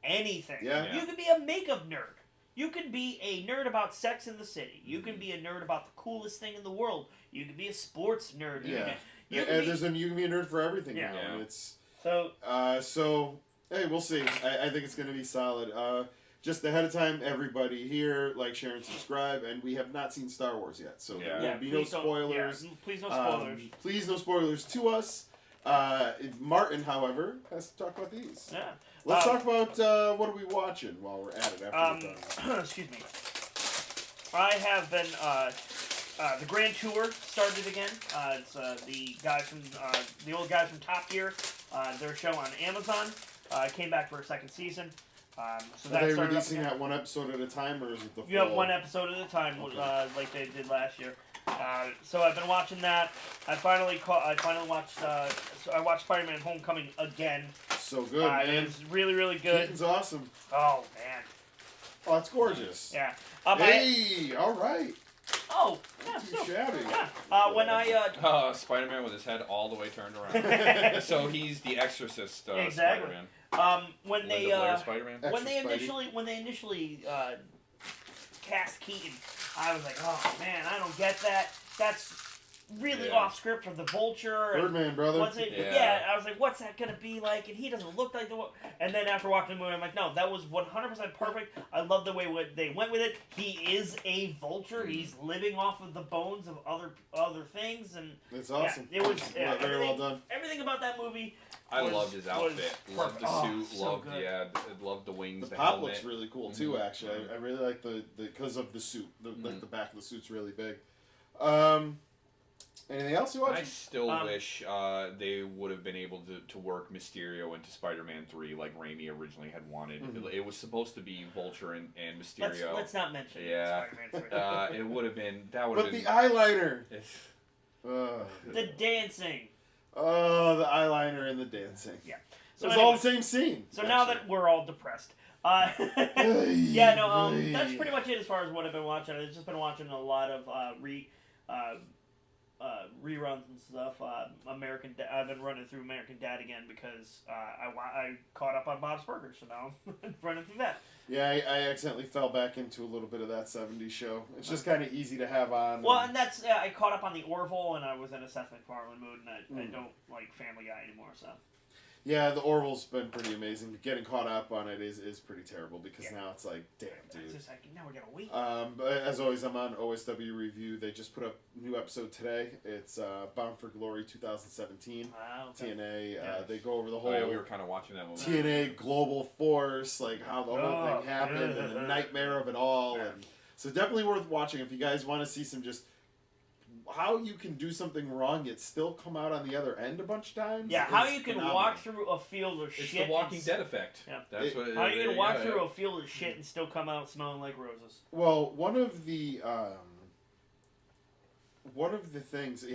anything. Yeah. You can be a makeup nerd. You can be a nerd about Sex in the City. You can be a nerd about the coolest thing in the world. You can be a sports nerd. Yeah. You can be a nerd for everything now. And it's so hey, we'll see. I think it's going to be solid. Just ahead of time, everybody here, like, share, and subscribe. And we have not seen Star Wars yet, so there will be no spoilers. Please no spoilers. Please no spoilers to us. Martin, however, has to talk about these. Yeah. Let's talk about what are we watching while we're at it after we're done. Excuse me. I have been the Grand Tour started again. It's the guys from the old guys from Top Gear. Their show on Amazon came back for a second season. So are they releasing that one episode at a time, or is it the full? You have one episode at a time, like they did last year. So I've been watching that. I finally watched. I watched SpiderMan Homecoming again. So good, man. It's really, really good. Keaton's awesome. Oh man. Oh, that's gorgeous. Yeah. Hey, all right. Oh, yeah. Too shabby. Yeah. When I Spider-Man with his head all the way turned around. So he's the Exorcist exactly. Spider-Man. When they initially cast Keaton, I was like, oh man, I don't get that. That's really off script for the Vulture. Birdman, brother. What's it? Yeah, I was like, what's that gonna be like? And he doesn't look like the. And then after watching the movie, I'm like, no, that was 100% perfect. I love the way they went with it. He is a vulture. He's living off of the bones of other things, and it's awesome. Yeah, it was very well done. Everything about that movie. I loved his outfit. Loved the suit. So Loved the wings. The pop looks really cool too. Actually, I really like the because of the suit. Like the back of the suit's really big. Anything else you watch? I still wish they would have been able to work Mysterio into Spider-Man 3 like Raimi originally had wanted. It was supposed to be Vulture and Mysterio. Let's not mention Spider-Man 3. It would have been... That would have been... the eyeliner! The dancing. Oh, the eyeliner and the dancing. Yeah. So it's all the same scene. So now that we're all depressed. Yeah, no, that's pretty much it as far as what I've been watching. I've just been watching a lot of reruns and stuff. I've been running through American Dad again because I caught up on Bob's Burgers, so now I'm running through that. Yeah, I accidentally fell back into a little bit of that 70s show. It's just kind of easy to have on. Well, and that's I caught up on the Orville, and I was in a Seth MacFarlane mood, and I don't like Family Guy anymore, so. Yeah, the Orville's been pretty amazing. Getting caught up on it is pretty terrible because now it's like, damn, dude. It's just like, now we're going to wait. But as always, I'm on OSW Review. They just put up a new episode today. It's Bound for Glory 2017. Wow. Okay. TNA. They go over the whole we were kind of watching that movie. TNA Global Force, like how the whole thing happened and the nightmare of it all. Yeah. And so definitely worth watching if you guys want to see some just how you can do something wrong yet still come out on the other end a bunch of times. Yeah, how you can walk through a field of shit. It's the Walking Dead effect. Yeah. That's what how you can walk through a field of shit and still come out smelling like roses. Well, one of the things,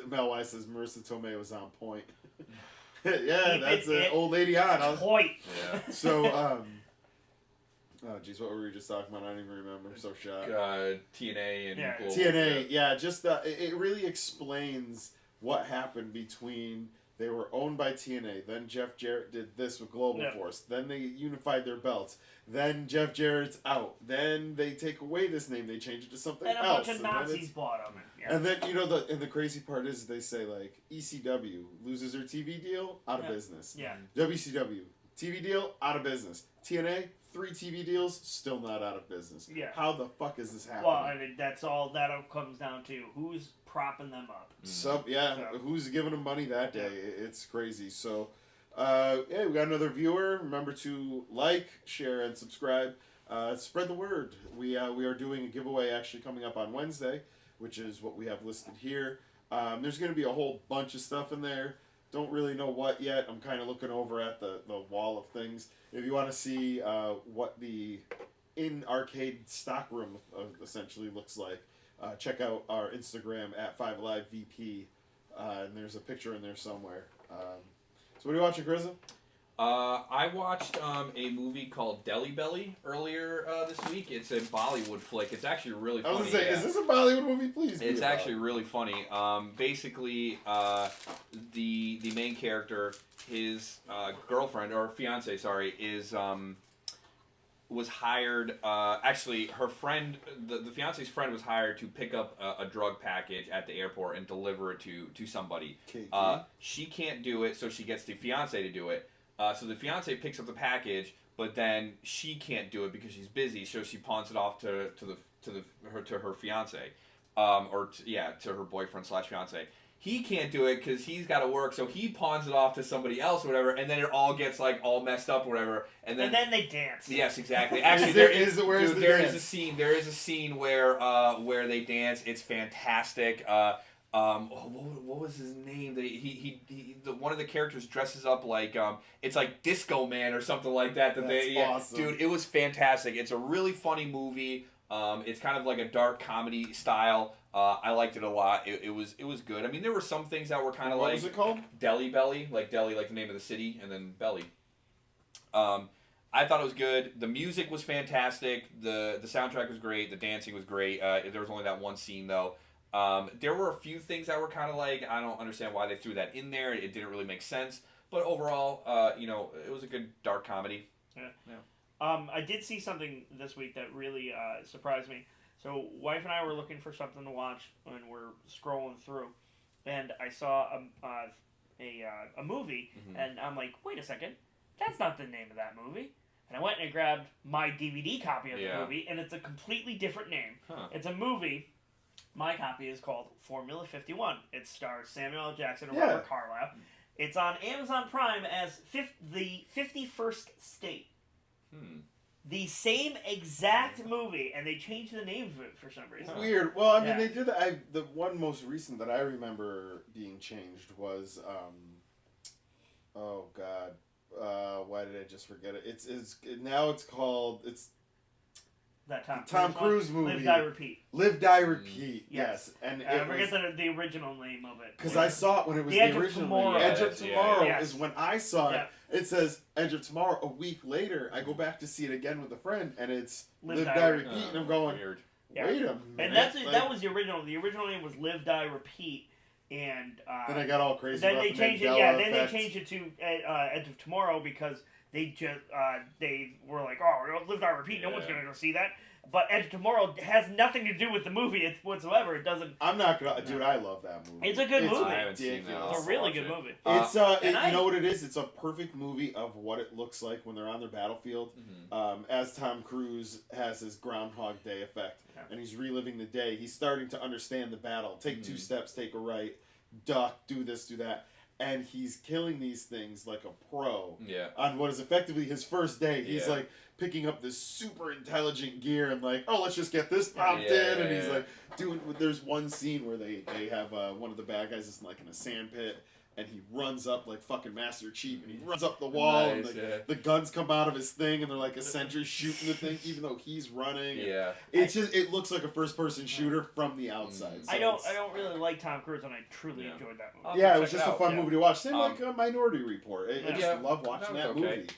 Mel Weiss says Marissa Tomei was on point. Yeah, that's an old lady on. Point. Yeah. So, oh, geez, what were we just talking about? I don't even remember. I'm so shocked. TNA and Global. TNA, yeah, just it really explains what happened between they were owned by TNA. Then Jeff Jarrett did this with Global Force. Then they unified their belts. Then Jeff Jarrett's out. Then they take away this name. They change it to something else. And a bunch of Nazis bought them. Yeah. And then the crazy part is they say like ECW loses their TV deal, out of business. Yeah. WCW TV deal, out of business. TNA 3 TV deals, still not out of business. Yeah. How the fuck is this happening? Well, I mean, that's all that comes down to who's propping them up. Who's giving them money that day? It's crazy. So, we got another viewer. Remember to like, share, and subscribe. Spread the word. We are doing a giveaway actually coming up on Wednesday, which is what we have listed here. There's going to be a whole bunch of stuff in there. Don't really know what yet. I'm kind of looking over at the wall of things. If you want to see what the in-arcade stock room essentially looks like, check out our Instagram at 5AliveVP. And there's a picture in there somewhere. So what are you watching, crza? I watched a movie called Deli Belly earlier this week. It's a Baliwood flick. It's actually really funny. I was going to say, is this a Bollywood movie? Please. It's actually really funny. Basically, the main character, his girlfriend or fiance, was hired. Actually, her friend, the fiance's friend, was hired to pick up a drug package at the airport and deliver it to somebody. She can't do it, so she gets the fiance to do it. So the fiance picks up the package, but then she can't do it because she's busy. So she pawns it off to her fiance, to her boyfriend / fiance. He can't do it because he's got to work, so he pawns it off to somebody else or whatever, and then it all gets like all messed up or whatever, and then they dance. Yes, exactly. Actually, there is a scene. There is a scene where they dance. It's fantastic. What was his name? One of the characters dresses up like it's like Disco Man or something like that. That's awesome. Dude, it was fantastic. It's a really funny movie. It's kind of like a dark comedy style. I liked it a lot. It was good. I mean, there were some things that were kind of like... What was it called? Deli Belly. Like Deli, like the name of the city, and then Belly. I thought it was good. The music was fantastic. The soundtrack was great. The dancing was great. There was only that one scene, though. There were a few things that were kind of like, I don't understand why they threw that in there. It didn't really make sense. But overall, it was a good dark comedy. Yeah. I did see something this week that really surprised me. So, wife and I were looking for something to watch when we're scrolling through, and I saw a movie, and I'm like, wait a second, that's not the name of that movie. And I went and I grabbed my DVD copy of the movie, and it's a completely different name. Huh. It's a movie. My copy is called Formula 51. It stars Samuel L. Jackson and Robert Carlyle. It's on Amazon Prime as the 51st State. the same exact movie, and they changed the name of it for some reason. Weird. Well, I mean, Yeah. they did. The one most recent that I remember being changed was, oh God, why did I just forget it? Now it's called That Tom Cruise movie. Live, Die, Repeat. Live, Die, Repeat. Yes. Yes, and I it forget was the original name of it. because I saw it when it was The the, Edge of original Tomorrow. Edge of Yeah, Tomorrow yes. is when I saw it. Yeah. It says Edge of Tomorrow. A week later, I go back to see it again with a friend, and it's Live, Live, Die, Die, Repeat. Repeat, and I'm going, Weird. Yeah. wait a minute. And that like, was the original. The original name was Live, Die, Repeat, and then I got all crazy. then about they the changed it. Mandela Yeah, then effect. they changed it to Edge of Tomorrow because they just they were like, oh, Live, Die, Repeat. No one's Yeah. gonna go see that. But Edge of Tomorrow has nothing to do with the movie whatsoever. It doesn't. I'm not gonna, dude. I love that movie. It's a good movie. I haven't seen that. ridiculous. It's a really watch good it. movie. It's and you know what it is? It's a perfect movie of what it looks like when they're on their battlefield. As Tom Cruise has his Groundhog Day effect, Yeah. and he's reliving the day. He's starting to understand the battle. Take 2 steps, take a right, duck, do this, do that, and he's killing these things like a pro. Yeah. On what is effectively his first day, he's Yeah. like picking up this super intelligent gear and like, oh, let's just get this popped Yeah, in, and yeah, he's yeah. like doing. There's one scene where they have one of the bad guys is like in a sand pit, and he runs up like fucking Master Chief, and he runs up the wall, and Nice, like, yeah. the guns come out of his thing, and they're like a sentry shooting the thing, even though he's running. Yeah. It's just it looks like a first person shooter from the outside. So I don't it's- really like Tom Cruise, and I truly Yeah. enjoyed that movie. I'll Yeah, check it was just a out. fun Yeah. movie to watch. Same Um, like Minority Report. I just Yeah, love watching that that was okay. movie.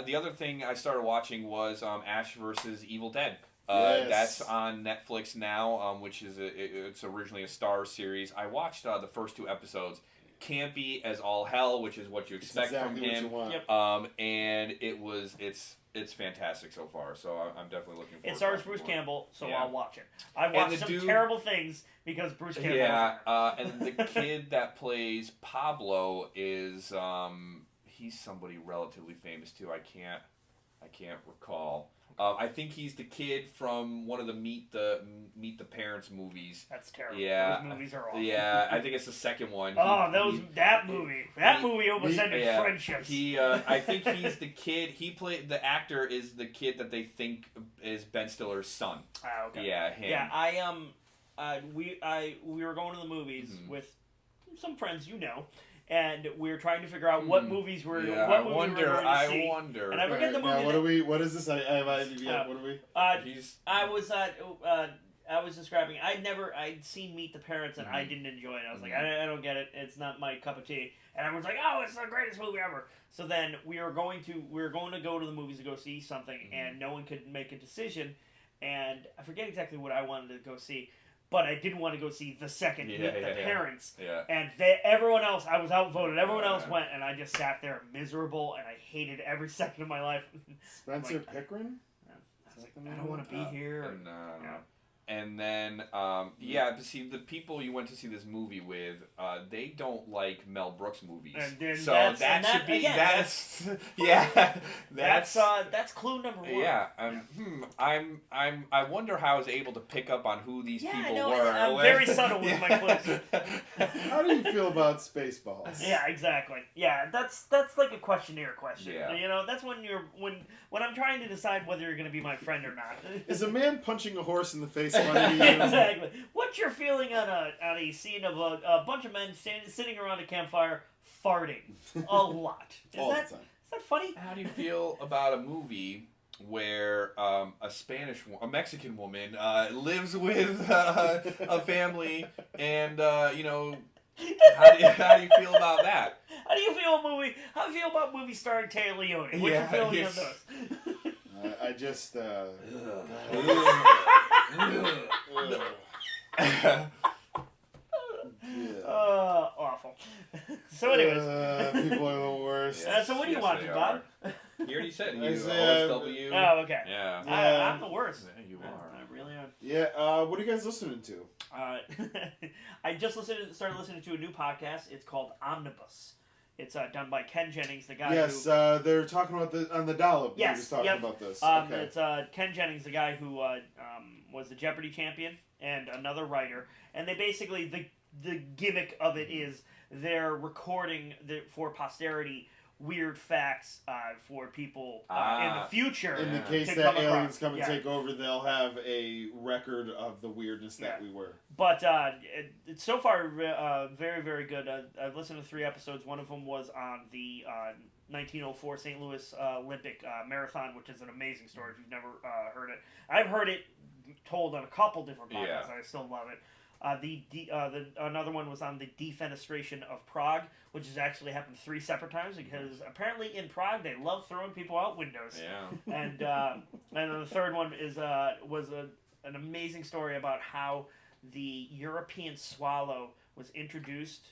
The other thing I started watching was Ash versus Evil Dead. Yes. That's on Netflix now, which is it's originally a Star series. I watched the first 2 episodes. Campy as all hell, which is what you It's expect exactly from what him. you want. Yep. And it's fantastic so far. So I'm definitely looking forward. It stars to Bruce watching more. Campbell, so Yeah. I'll watch it. I've And watched the some dude- terrible things because Bruce Campbell. Yeah, and the kid that plays Pablo is he's somebody relatively famous too. I can't recall. I think he's the kid from one of the Meet the Parents movies. That's terrible. Yeah. Those movies are awful. Yeah, I think it's the second one. Oh, that he- movie almost ended yeah, friendships. I think he's the kid. The actor is the kid that they think is Ben Stiller's son. Ah, okay. Yeah, him. Yeah, we were going to the movies with some friends, and we were trying to figure out what movies were Yeah, what I movie wonder. we were going to see. I wonder. And I forget the Now, movie. what is this? I have idea. What are we? He's I was describing. I'd seen Meet the Parents and I didn't enjoy it. I was like, I don't get it. It's not my cup of tea. And everyone's like, oh, it's the greatest movie ever. So then we were going to go to the movies to go see something, and no one could make a decision. And I forget exactly what I wanted to go see, but I didn't want to go see the second Meet the Parents. Yeah. And everyone else, I was outvoted. Everyone else Yeah. went, and I just sat there miserable, and I hated every second of my life. Spencer Like- Pickering? I was like, I don't want to be here. No. Yeah. And then, but see, the people you went to see this movie with, they don't like Mel Brooks movies. And then so that's- that and should that- be again, that's yeah, That's clue number 1. yeah. I wonder how I was able to pick up on who these Yeah, people no, were. I'm very subtle with my clues. How do you feel about Spaceballs? Yeah, exactly. Yeah, that's like a questionnaire question. Yeah. That's when I'm trying to decide whether you're going to be my friend or not. Is a man punching a horse in the face funny to you? Exactly. What's your feeling on a scene of a bunch of men sitting around a campfire farting a lot? All the time. Is that funny? How do you feel about a movie where a Mexican woman lives with a family, and how do you feel about that? How do you feel about movies starring Taylor Leone? What's your Yeah, feeling yes. on those? I just. Awful. So, anyways. People are the worst. So what do you Yes, watch, they Bob? He already said I you. said- OSW. Oh, okay. Yeah. I'm the worst. Yeah, you are. I really am. Yeah. What are you guys listening to? I just started listening to a new podcast. It's called Omnibus. It's done by Ken Jennings, the guy Yes, who... they're talking about on the dollop. Yes, We're just talking yep. about this. Okay. Okay. It's Ken Jennings, the guy who was the Jeopardy champion and another writer. And they basically, the gimmick of it is they're recording for posterity weird facts for people in the future. In the case to that come aliens across. come and take over, they'll have a record of the weirdness that we were. But it's so far very, very good. I've listened to 3 episodes. One of them was on the 1904 St. Louis Olympic Marathon, which is an amazing story if you've never heard it. I've heard it told on a couple different podcasts, and I still love it. Another one was on the defenestration of Prague, which has actually happened 3 separate times because apparently in Prague they love throwing people out windows. Yeah. And then the third one was an amazing story about how the European swallow was introduced,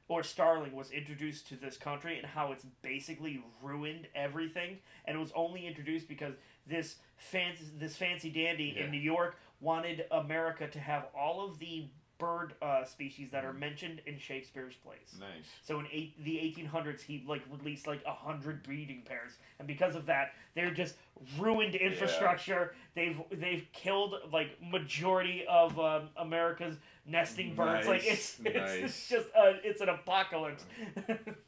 or starling was introduced to this country, and how it's basically ruined everything. And it was only introduced because this fancy dandy in New York wanted America to have all of the bird species that are mentioned in Shakespeare's plays. Nice. So in the 1800s, he released 100 breeding pairs, and because of that, they're just ruined infrastructure. They've killed majority of America's nesting birds. Nice. It's just it's an apocalypse.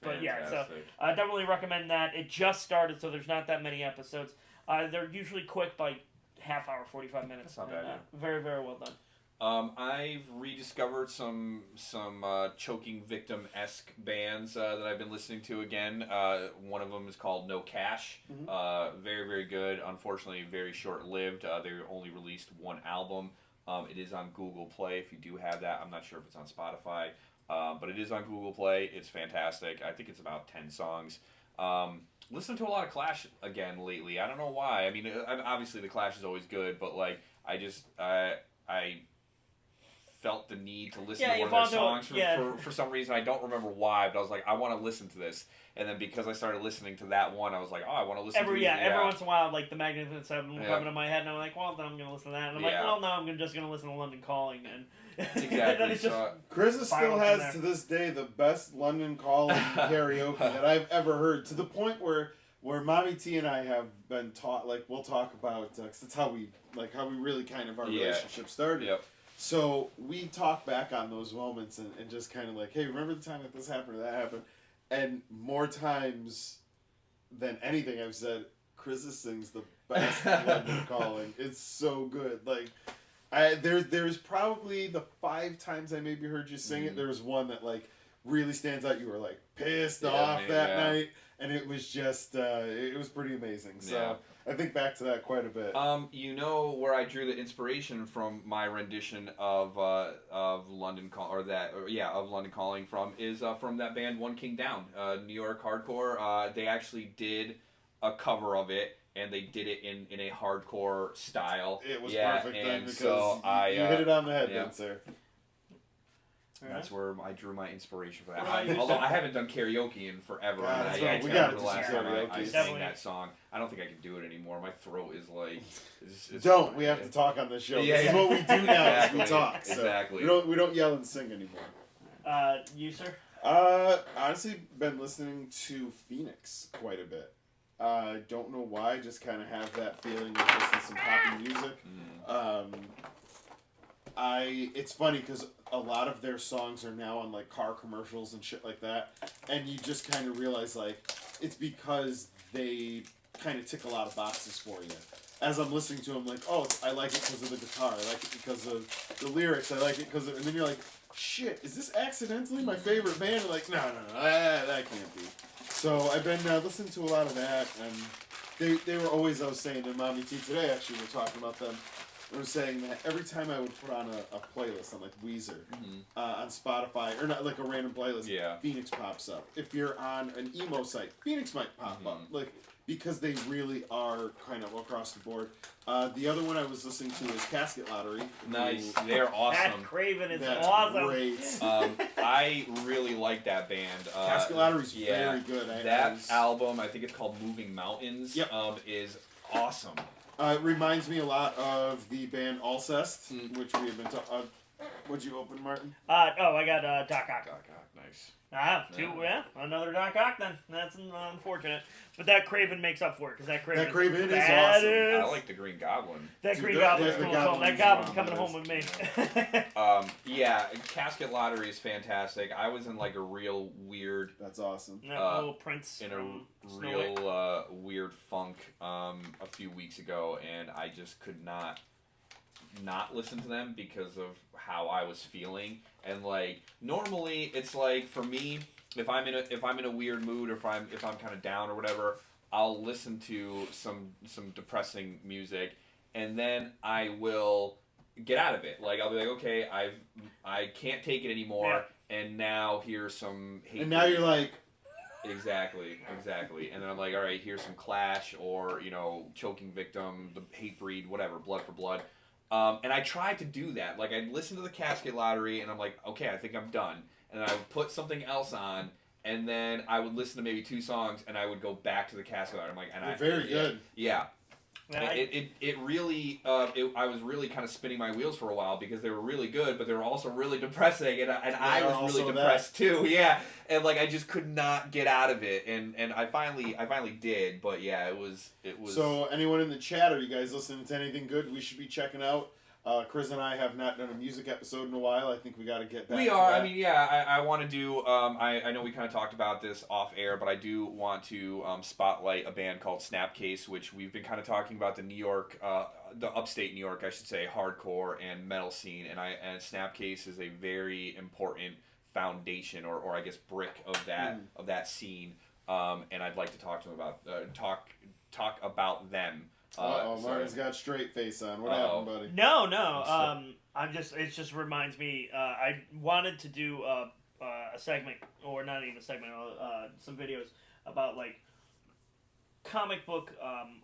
But yeah, so I definitely recommend that. It just started, so there's not that many episodes. They're usually quick, by half hour, 45 minutes. That's not bad. Very, very well done. I've rediscovered some choking victim-esque bands that I've been listening to again. One of them is called No Cash. Very, very good. Unfortunately, very short-lived. They only released 1 album. It is on Google Play if you do have that. I'm not sure if it's on Spotify, but it is on Google Play. It's fantastic. I think it's about 10 songs. Listen to a lot of Clash again lately. I don't know why. I mean, obviously the Clash is always good, but I felt the need to listen to one of their songs for some reason. I don't remember why, but I was like, I want to listen to this. And then because I started listening to that one, I was like, oh, I want to listen to it. Every once in a while, the Magnificent Seven will come into my head, and I'm like, well, then I'm going to listen to that. And I'm like, well, no, I'm just going to listen to London Calling. And exactly. crza still has, to this day, the best London Calling karaoke that I've ever heard, to the point where Mommy T and I have been taught, we'll talk about, cause that's how we really kind of, our relationship started. Yep. So we talk back on those moments and just kind of hey, remember the time that this happened or that happened? And more times than anything I've said, crza sings the best London Calling. It's so good. There's probably the 5 times I maybe heard you sing it, there was one that really stands out. You were pissed off that night, and it was just it was pretty amazing. So I think back to that quite a bit. You know where I drew the inspiration from my rendition of London of London Calling from is from that band One King Down, New York hardcore. They actually did a cover of it, and they did it in a hardcore style. It was perfect then, because so you hit it on the head then, sir. That's where I drew my inspiration for that. Although I haven't done karaoke in forever. We got to do last some time karaoke. I sang that song. I don't think I can do it anymore. My throat is it's we have to talk on this show. This is what we do now. Is we talk. So exactly. We don't yell and sing anymore. You, sir? Honestly, been listening to Phoenix quite a bit. Don't know why. Just kind of have that feeling of listening to some poppy music. It's funny because a lot of their songs are now on car commercials and shit like that, and you just kind of realize it's because they kind of tick a lot of boxes for you. As I'm listening to them, I like it because of the guitar, I like it because of the lyrics, I like it because of, and then you're like, shit, is this accidentally my favorite band? No, that can't be. So I've been listening to a lot of that, and they were always, I was saying to Mommy T today, actually, we were talking about them. I was saying that every time I would put on a playlist on Weezer, on Spotify, or not a random playlist, Phoenix pops up. If you're on an emo site, Phoenix might pop up. Because they really are kind of across the board. The other one I was listening to is Casket Lottery. Nice. They're awesome. Pat Craven is That's awesome. Great. I really like that band. Casket Lottery's very good. That album, I think it's called Moving Mountains, is awesome. It reminds me a lot of the band Alcest, which we have been What'd you open, Martin? I got Doc Ock. Doc Ock, nice. Another Doc Ock then. That's unfortunate. But that Craven makes up for it, because that Craven Craven is badass. awesome. I like the Green Goblin. That Dude, Green that- Goblin's the cool. Goblin's That Goblin's wrong, coming that home with me. Yeah, Casket Lottery is fantastic. I was in like a real weird, That's awesome. Little Prince. in from a Snow White. real weird funk a few weeks ago, and I just could not listen to them because of how I was feeling. And like normally, it's like for me, if I'm in a weird mood, or if I'm kind of down or whatever, I'll listen to some depressing music, and then I will get out of it. Like I'll be like, okay, I can't take it anymore, and now here's some hate. And now you're like, exactly. And then I'm like, all right, here's some Clash, or Choking Victim, the Hatebreed, whatever, Blood for Blood. And I tried to do that. Like I'd listen to the Casket Lottery, and I'm like, okay, I think I'm done. And then I would put something else on, and then I would listen to maybe 2 songs, and I would go back to the Casket Lottery. I'm like, and you're very good. Yeah. Yeah, It really I was really kind of spinning my wheels for a while, because they were really good, but they were also really depressing, and I was also really depressed too. Yeah, and like I just could not get out of it, and I finally did, but yeah, it was. So anyone in the chat, are you guys listening to anything good we should be checking out? Chris and I have not done a music episode in a while. I think we got to get back. We are. I mean, yeah. I want to do. I know we kind of talked about this off air, but I do want to spotlight a band called Snapcase, which we've been kind of talking about the New York, the upstate New York, I should say, hardcore and metal scene, and Snapcase is a very important foundation, or I guess brick of that scene. And I'd like to talk to them about talk about them. Martin's got straight face on. What happened, buddy? No. It just reminds me. I wanted to do a segment, or not even a segment, some videos about like comic book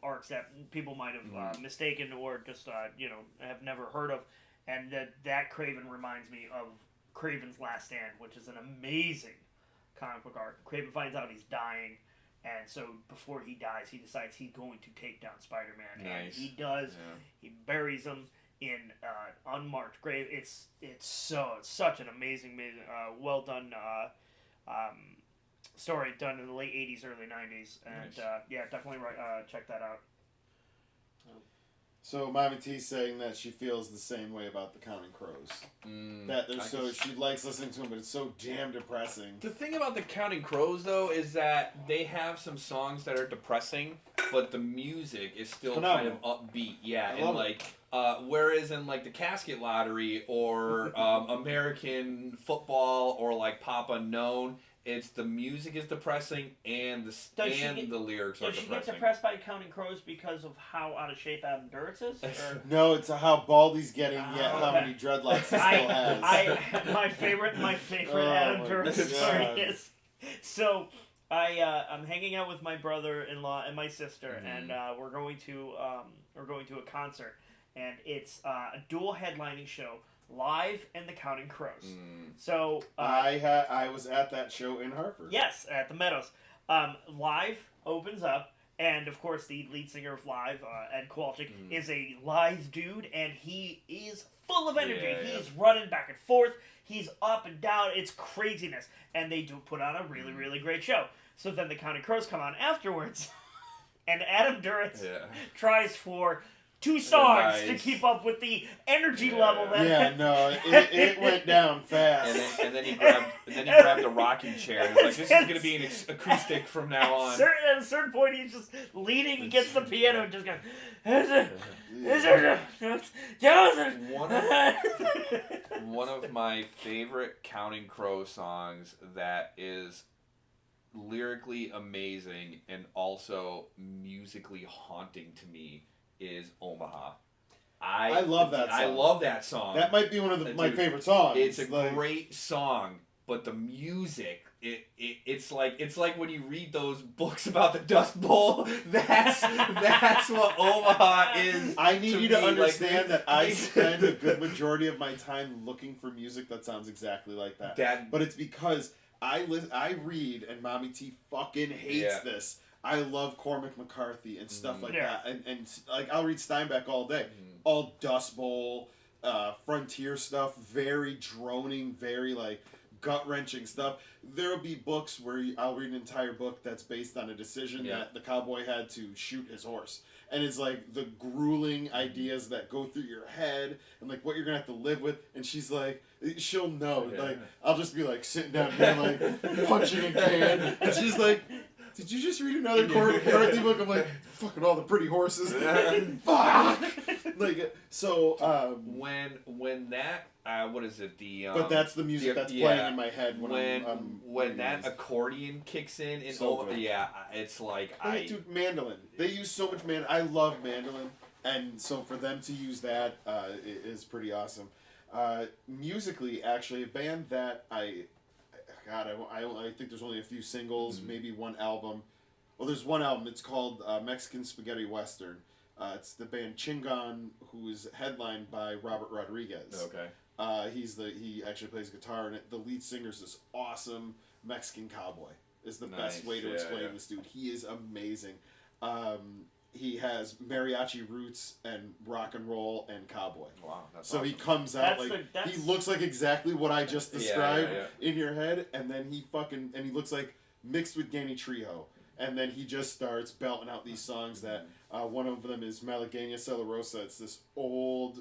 arcs that people might have mistaken, or just have never heard of, and that Craven reminds me of Craven's Last Stand, which is an amazing comic book arc. Craven finds out he's dying. And so before he dies, he decides he's going to take down Spider-Man. Nice. And he does. Yeah. He buries him in unmarked grave. It's such an amazing, well done story, done in the late 80s, early 90s. And nice. Definitely check that out. So Mommy T's saying that she feels the same way about the Counting Crows. That she likes listening to them, but it's so damn depressing. The thing about the Counting Crows, though, is that they have some songs that are depressing, but the music is still kind of upbeat. Yeah, and like whereas in like the Casket Lottery or American football or like Pop Unknown, it's the music is depressing and the lyrics are depressing. Does she get depressed by Counting Crows because of how out of shape Adam Duritz is? Or? No, it's how bald he's getting, yet how many dreadlocks he still has. My favorite Adam Duritz story is, so I'm hanging out with my brother-in-law and my sister, and we're going to a concert, and it's a dual headlining show. Live and the Counting Crows. So I was at that show in Hartford. Yes, at the Meadows. Live opens up, and of course the lead singer of Live, Ed Kowalczyk, is a live dude, and he is full of energy. He's running back and forth. He's up and down. It's craziness, and they do put on a really, really great show. So then the Counting Crows come on afterwards, and Adam Duritz tries for 2 songs to keep up with the energy level. It went down fast. And then he grabbed a rocking chair. And he's like, "This is going to be an acoustic from now on." At a certain point, he's just leaning against the piano and just going. One of my favorite Counting Crow songs that is lyrically amazing and also musically haunting to me is Omaha. I love that song. I love that song. That might be one of my favorite songs. It's a great song, but the music, it's like when you read those books about the Dust Bowl. That's what Omaha is. I need you to understand that I spend a good majority of my time looking for music that sounds exactly like that. But it's because I read, and Mommy T fucking hates this. I love Cormac McCarthy and stuff like that, and like I'll read Steinbeck all day, all Dust Bowl, frontier stuff, very droning, very like gut-wrenching stuff. There'll be books where I'll read an entire book that's based on a decision that the cowboy had to shoot his horse. And it's like the grueling ideas that go through your head and like what you're gonna have to live with. And she's like, she'll know. Yeah. Like, I'll just be like sitting down here like punching a can. And she's like, did you just read another Dorothy book? I'm like, fucking all the pretty horses. Fuck! Like, so, when that, what is it, but that's the music that's playing in my head when that accordion kicks in So good. it's like, dude, mandolin. They use so much I love mandolin. And so for them to use that is pretty awesome. Musically, actually, a band that I think there's only a few singles, maybe one album. Well, there's one album. It's called Mexican Spaghetti Western. It's the band Chingon, who is headlined by Robert Rodriguez. Okay. He actually plays guitar in it. The lead singer is this awesome Mexican cowboy. Is the best way to explain this dude. He is amazing. He has mariachi roots and rock and roll and cowboy. Wow, that's so awesome. he comes out he looks like exactly what I just described in your head, and then he looks like mixed with Danny Trejo, and then he just starts belting out these songs that one of them is Malagueña Celerosa. It's this old,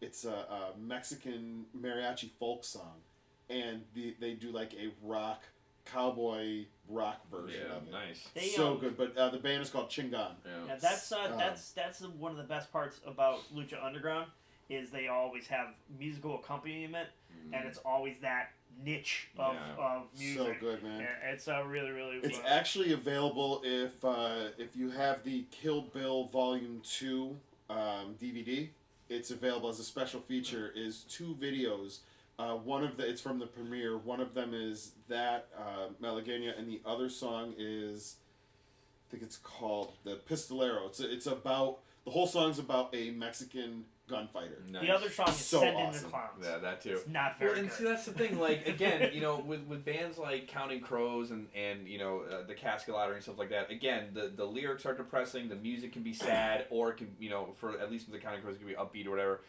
it's a Mexican mariachi folk song, and they do like a cowboy rock version of it. Nice. So good, but the band is called Chingon. Yeah, that's one of the best parts about Lucha Underground is they always have musical accompaniment, and it's always that niche of music. So good, man. It's really, really. It's actually available if you have the Kill Bill Volume 2 DVD. It's available as a special feature. Is 2 videos. It's from the premiere. One of them is that Malagueña, and the other song is, I think it's called the Pistolero. It's about the whole song's about a Mexican gunfighter. Nice. The other song is so Send awesome. in the Clowns. Yeah, that too. It's not very and good. see, that's the thing. Like again, with bands like Counting Crows and the Casket Lottery and stuff like that. Again, the lyrics are depressing. The music can be sad, or it can for at least with the Counting Crows it can be upbeat or whatever.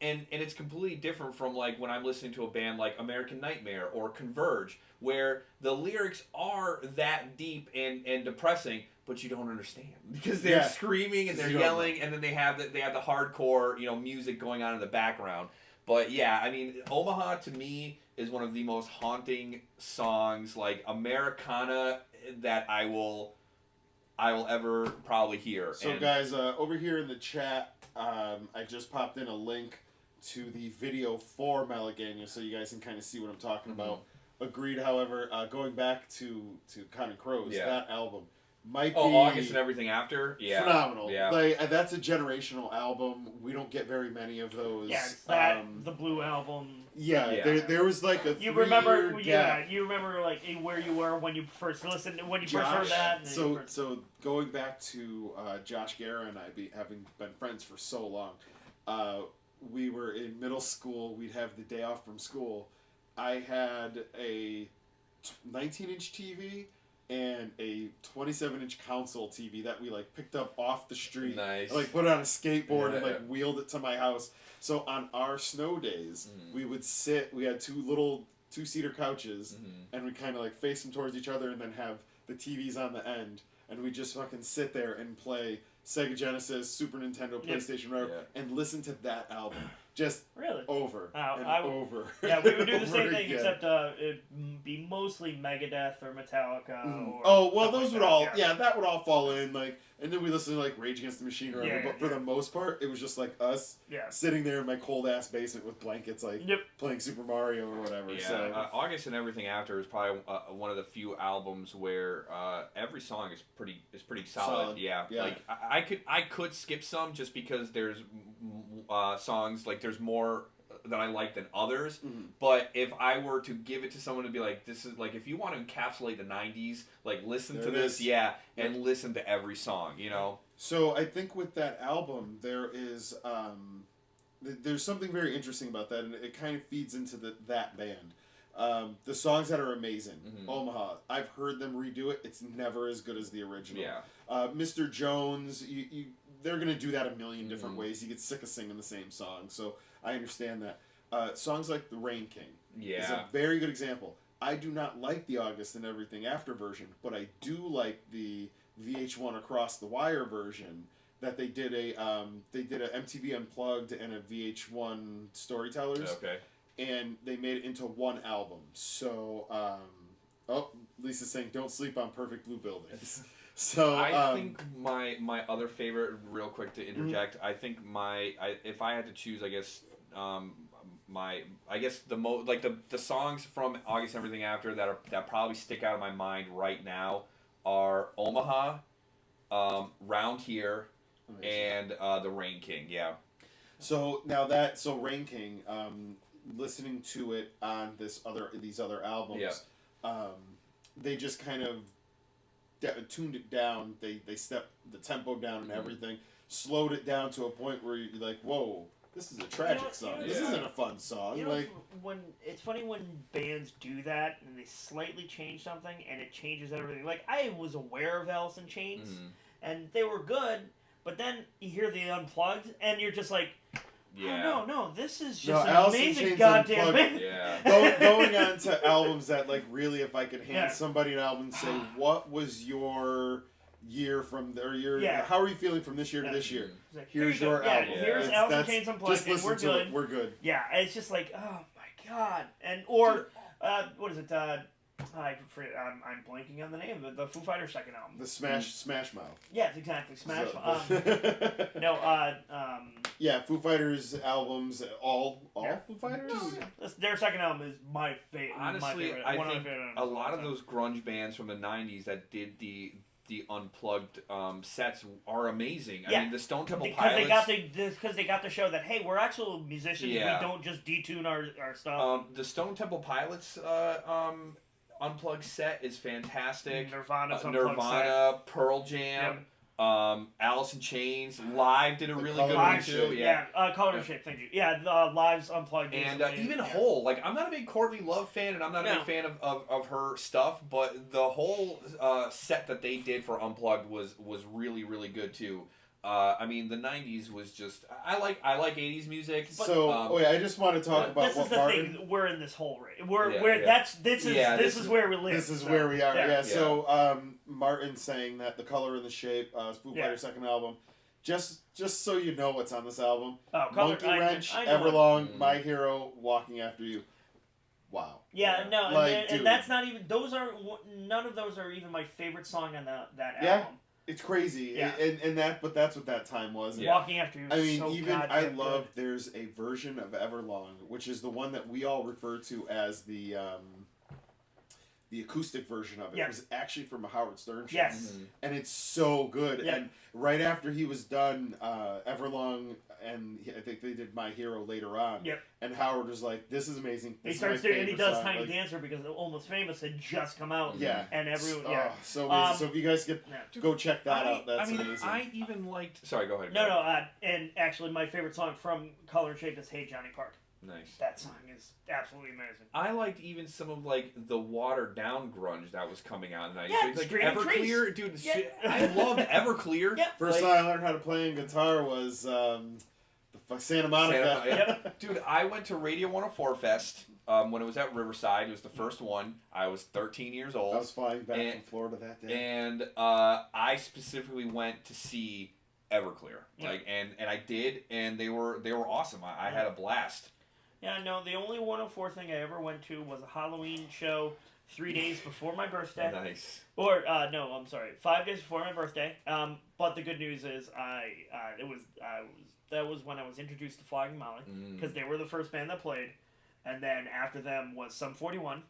And it's completely different from like when I'm listening to a band like American Nightmare or Converge, where the lyrics are that deep and depressing, but you don't understand because they're screaming and they're yelling, and then they have the hardcore music going on in the background. But yeah, I mean, Omaha to me is one of the most haunting songs, like Americana, that I will ever probably hear. So guys, over here in the chat, I just popped in a link to the video for Malagueña, so you guys can kind of see what I'm talking about. Agreed, however, going back to Counting Crows, that album might be August and Everything After, phenomenal. Yeah, like that's a generational album. We don't get very many of those. Yeah, it's that the Blue Album. Yeah. There was like a you remember gap. you remember like where you were when you first listened, when you first heard that. So going back to Josh Guerra and I having been friends for so long, we were in middle school. We'd have the day off from school. I had a 19-inch TV and a 27-inch console TV that we like picked up off the street. Nice. Like put it on a skateboard and like wheeled it to my house. So on our snow days, we would sit. We had 2-seater couches, and we kind of like face them towards each other, and then have the TVs on the end, and we just fucking sit there and play Sega Genesis, Super Nintendo, PlayStation, whatever, and listen to that album just over and over. Yeah, we would do the same over thing, again. except it'd be mostly Megadeth or Metallica. Or those would all that would all fall in like, and then we listened to like Rage Against the Machine or whatever. But for the most part, it was just like us sitting there in my cold ass basement with blankets, like playing Super Mario or whatever. Yeah, so August and Everything After is probably one of the few albums where every song is pretty solid. Yeah, like I could skip some just because there's songs like there's more that I like than others. But if I were to give it to someone to be like, this is like, if you want to encapsulate the 90s, like listen to this, and listen to every song, So I think with that album, there is there's something very interesting about that, and it kind of feeds into that band. The songs that are amazing, Omaha. I've heard them redo it. It's never as good as the original. Yeah. Mr. Jones, you they're gonna do that a million different Mhm. ways. You get sick of singing the same song, so I understand that. Songs like The Rain King is a very good example. I do not like the August and Everything After version, but I do like the VH1 Across the Wire version that they did a MTV Unplugged and a VH1 Storytellers, Okay. and they made it into one album. So, Lisa's saying don't sleep on Perfect Blue Buildings. So I think my other favorite, real quick to interject, I think if I had to choose, I guess the songs from August and Everything After that probably stick out of my mind right now are Omaha, Round Here, amazing. and The Rain King. Yeah. So Rain King, listening to it on these other albums, they just kind of tuned it down. They stepped the tempo down and everything, slowed it down to a point where you're like, whoa, this is a tragic song. This isn't a fun song. When it's funny when bands do that and they slightly change something and it changes everything. Like, I was aware of Alice in Chains and they were good, but then you hear the Unplugged and you're just like, oh, no, this is just an amazing goddamn band. Yeah. Going on to albums that, like, really, if I could hand somebody an album and say, what was your year from there? How are you feeling from this year to this year? Like, here's your album. Here's Alice in Chains Unplugged, and we're good. We're good. Yeah, it's just like, oh my god. Or what is it? I forget, I'm blanking on the name. The Foo Fighters second album. The Smash Mouth. Yes, exactly. Smash. Yeah, Foo Fighters albums, all Foo Fighters. Their second album is my favorite. Honestly, I think a lot of those grunge bands from the '90s that did the unplugged sets are amazing. I mean, the Stone Temple Pilots. Because they got to show that, hey, we're actual musicians. Yeah. We don't just detune our stuff. The Stone Temple Pilots unplugged set is fantastic. Nirvana, Pearl Jam, Alice in Chains, Live did a really good one too. Color and Shape, thank you. Yeah, the Live's unplugged. And even Hole. Like, I'm not a big Courtney Love fan, and I'm not a big fan of her stuff, but the whole set that they did for Unplugged was really, really good too. I mean, the '90s was just. I like '80s music. But, I just want to talk about this is the Martin. thing. We're in this whole rate. This is where we live. This is where we are. Yeah. So Martin saying that the color and the shape, Foo Fighters' second album. Just so you know what's on this album. Monkey Wrench, Everlong, My Hero, Walking After You. Wow. Yeah, no, and that's not even. None of those are even my favorite song on that album. It's crazy, but that's what that time was. Walking After You. I mean, there's a version of Everlong, which is the one that we all refer to as the acoustic version of it. It was actually from a Howard Stern show. Yes. And it's so good. And right after he was done, Everlong, and I think they did My Hero later on. Yep. And Howard was like, "This is amazing." He starts doing, and he does Tiny Dancer because Almost Famous had just come out. Yeah. And everyone. So amazing. So if you guys could go check that out, that's amazing. I even liked. Sorry, go ahead. And actually, my favorite song from Color and Shape is "Hey Johnny Park." Nice. That song is absolutely amazing. I liked even some of like the watered down grunge that was coming out in the 90s. Yeah, like Everclear, dude. I loved Everclear. First time I learned how to play guitar was Santa Monica. Dude, I went to Radio 104 Fest when it was at Riverside. It was the first one. I was 13 years old. I was flying back from Florida that day. And I specifically went to see Everclear. And I did, and they were awesome. I had a blast. Yeah, no, the only 104 thing I ever went to was a Halloween show 3 days before my birthday. Nice. Or, no, I'm sorry, 5 days before my birthday. But the good news is that was when I was introduced to Flogging Molly, because they were the first band that played. And then after them was Sum 41.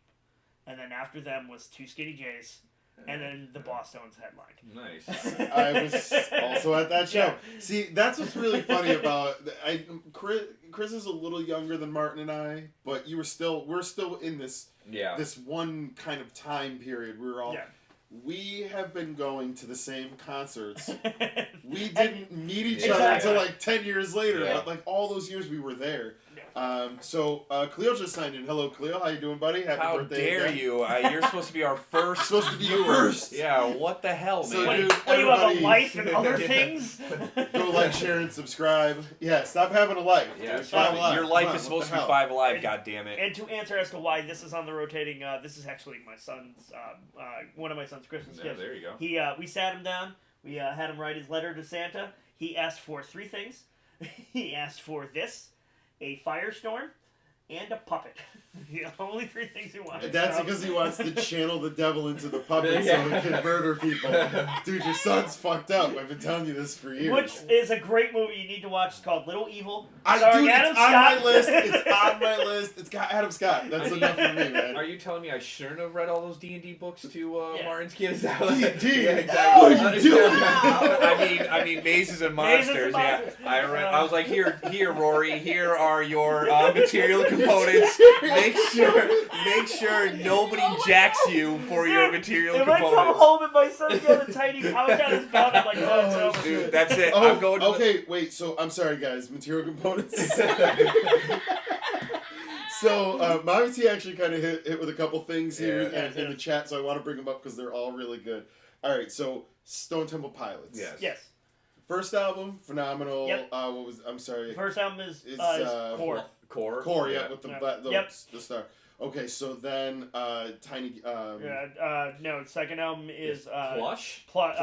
And then after them was Two Skinny Jays. And then the Bosstones headlined. Nice. I was also at that show. Yeah. See, that's what's really funny about Chris is a little younger than Martin and I, but we're still in this one kind of time period. We have been going to the same concerts. We didn't meet each other until like 10 years later, but like all those years we were there. So Cleo just signed in. Hello, Cleo. How you doing, buddy? Happy How birthday dare again. you? You're supposed to be our first. Supposed to be your viewer. first. Yeah, what the hell, So, man? dude, What do you have, a everybody- life and other things? Go like, share, and subscribe. Yeah, stop having a life. Yeah, dude. stop Five it. Alive. Your life Come on, is supposed to what be the hell? 5Alive, goddammit. And to answer as to why this is on the rotating, this is actually my son's, one of my son's Christmas Yeah, gifts. there you go. We sat him down. We had him write his letter to Santa. He asked for 3 things. He asked for this, a firestorm, and a puppet. The only 3 things he wanted. That's So- because he wants to channel the devil into the puppet Yeah. so he can murder people. Dude, your son's fucked up. I've been telling you this for years. Which is a great movie you need to watch. It's called Little Evil. Dude, Starring it's Adam on my Scott. list. It's on my list. It's got Adam Scott. That's enough for me, man. Are you telling me I shouldn't have read all those D&D books to Yeah. Martin's kid? Is that D&D? Yeah, exactly. What are you doing? I mean, Mazes and Mazes Monsters. and Yeah, Monsters. I was like, here, Rory. Here are your material components. Make sure nobody jacks you for your material If I come components. home and my son's got a tiny pouch on his belt, I'm like, oh, it's over. Dude, that's it. Oh, I'm going to okay, wait, so I'm sorry, guys. Material components. So, Mommy T actually kind of hit with a couple things here in the chat, so I want to bring them up because they're all really good. All right, so Stone Temple Pilots. Yes. First album, phenomenal. Yep. What was? I'm sorry. The first album is Core. Core. Yeah, with the Yep. the star. Okay, so then Tiny. No, second album is Plush. Plush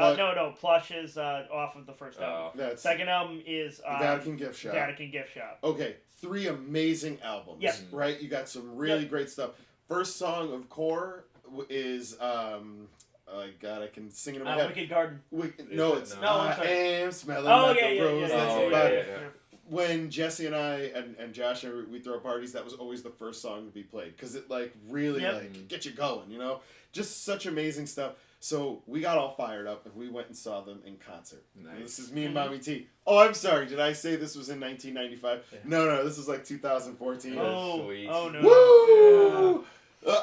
is off of the first album. That's Second album is Vatican Gift Shop. Vatican Gift Shop. Okay, 3 amazing albums. Yep. Right, you got some really great stuff. First song of Core is oh God, I can sing it in my head. Wicked Garden. No, it's No, I'm I sorry. am smelling Oh like yeah, a yeah, rose. yeah. That's Oh, about yeah, it. yeah. When Jesse and I and Josh and we throw parties, that was always the first song to be played because it like really like get you going, you know. Just such amazing stuff. So we got all fired up and we went and saw them in concert. Nice. This is me and Mommy T. Oh, I'm sorry. Did I say this was in 1995? Yeah. No, this was like 2014. Oh, Sweet. oh no. Woo!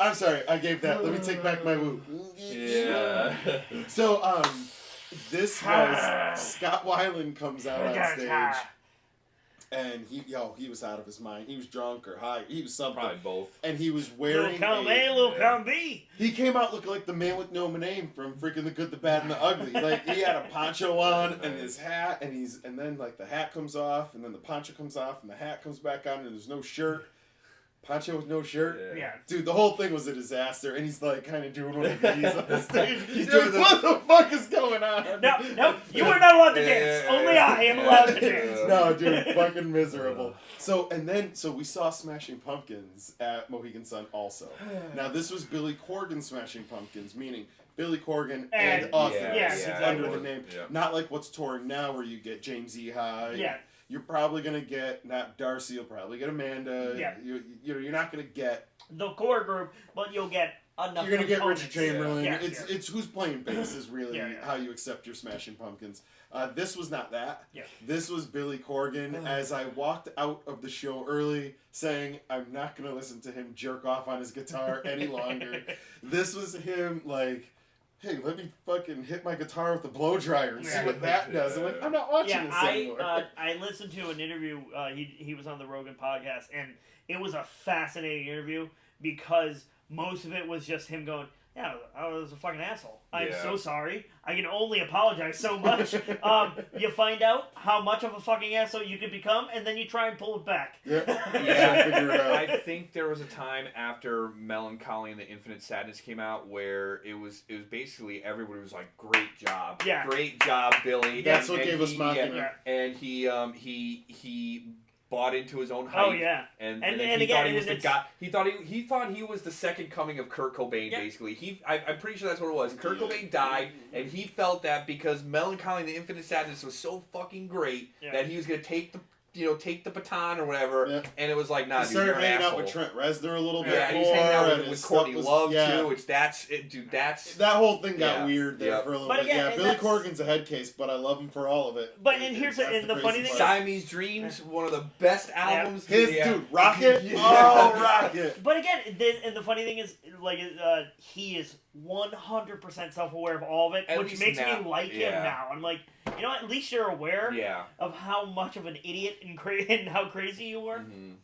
I'm sorry. I gave that. Let me take back my woo. Yeah. So this was Scott Weiland comes out on stage. And he was out of his mind. He was drunk or high. He was something. Probably both. And he was wearing Little column A, little column B. He came out looking like the man with no name from freaking The Good, the Bad, and the Ugly. Like he had a poncho on and his hat, and then like the hat comes off, and then the poncho comes off, and the hat comes back on, and there's no shirt. Poncho with no shirt. Yeah. Dude, the whole thing was a disaster, and he's like kind of doing what he does on the stage. He's You're doing like, what the fuck is going on? No, you are not allowed to dance. Only I am allowed to dance. No, dude, fucking miserable. So we saw Smashing Pumpkins at Mohegan Sun also. Now this was Billy Corgan Smashing Pumpkins, meaning Billy Corgan and Authors under the name. Yeah. Not like what's touring now where you get James E. High. Yeah. You're probably gonna get not Darcy. You'll probably get Amanda. Yeah. You're not gonna get. The core group, but you'll get enough. You're gonna get components. Richard Chamberlain. Yeah. It's who's playing bass is really Yeah. how you accept your Smashing Pumpkins. This was not that. Yeah. This was Billy Corgan. As I walked out of the show early, saying I'm not gonna listen to him jerk off on his guitar any longer. This was him like, hey, let me fucking hit my guitar with the blow dryer and see what that does. I'm like, I'm not watching this anymore. I listened to an interview. He was on the Rogan podcast, and it was a fascinating interview because most of it was just him going, "Yeah, I was a fucking asshole. I'm so sorry. I can only apologize so much." You find out how much of a fucking asshole you could become, and then you try and pull it back. Yeah. Yeah, It out. I think there was a time after Melancholy and the Infinite Sadness came out where it was basically everybody was like, "Great job, great job, Billy." That's and what gave us Machina. Yeah. And he bought into his own hype. Oh yeah. And And then he again, thought he was the it's- guy. He thought he was the second coming of Kurt Cobain. Yeah. Basically, I'm pretty sure that's what it was. Kurt Cobain died, and he felt that because Melancholy and the Infinite Sadness was so fucking great that he was gonna take the baton or whatever. Yeah. And it was like, nah, He dude, started you're an hanging out asshole. with Trent Reznor a little bit Yeah, more. he's hanging out and with his Courtney stuff was- Love yeah. too. Which that's That whole thing got Yeah. weird there Yeah. for a little But bit. again, Yeah, and Billy that's- Corgan's a head case, but I love him for all of it. But and here's That's the funny crazy thing. part. Siamese Dreams, one of the best albums. His Yeah. dude, Rocket. Yeah. Oh, Rocket. But again, and the funny thing is, like, he is 100% self-aware of all of it, At which least makes now. me like him Yeah. now. I'm like, you know what? At least you're aware Yeah. of how much of an idiot and how crazy you were. Mhm.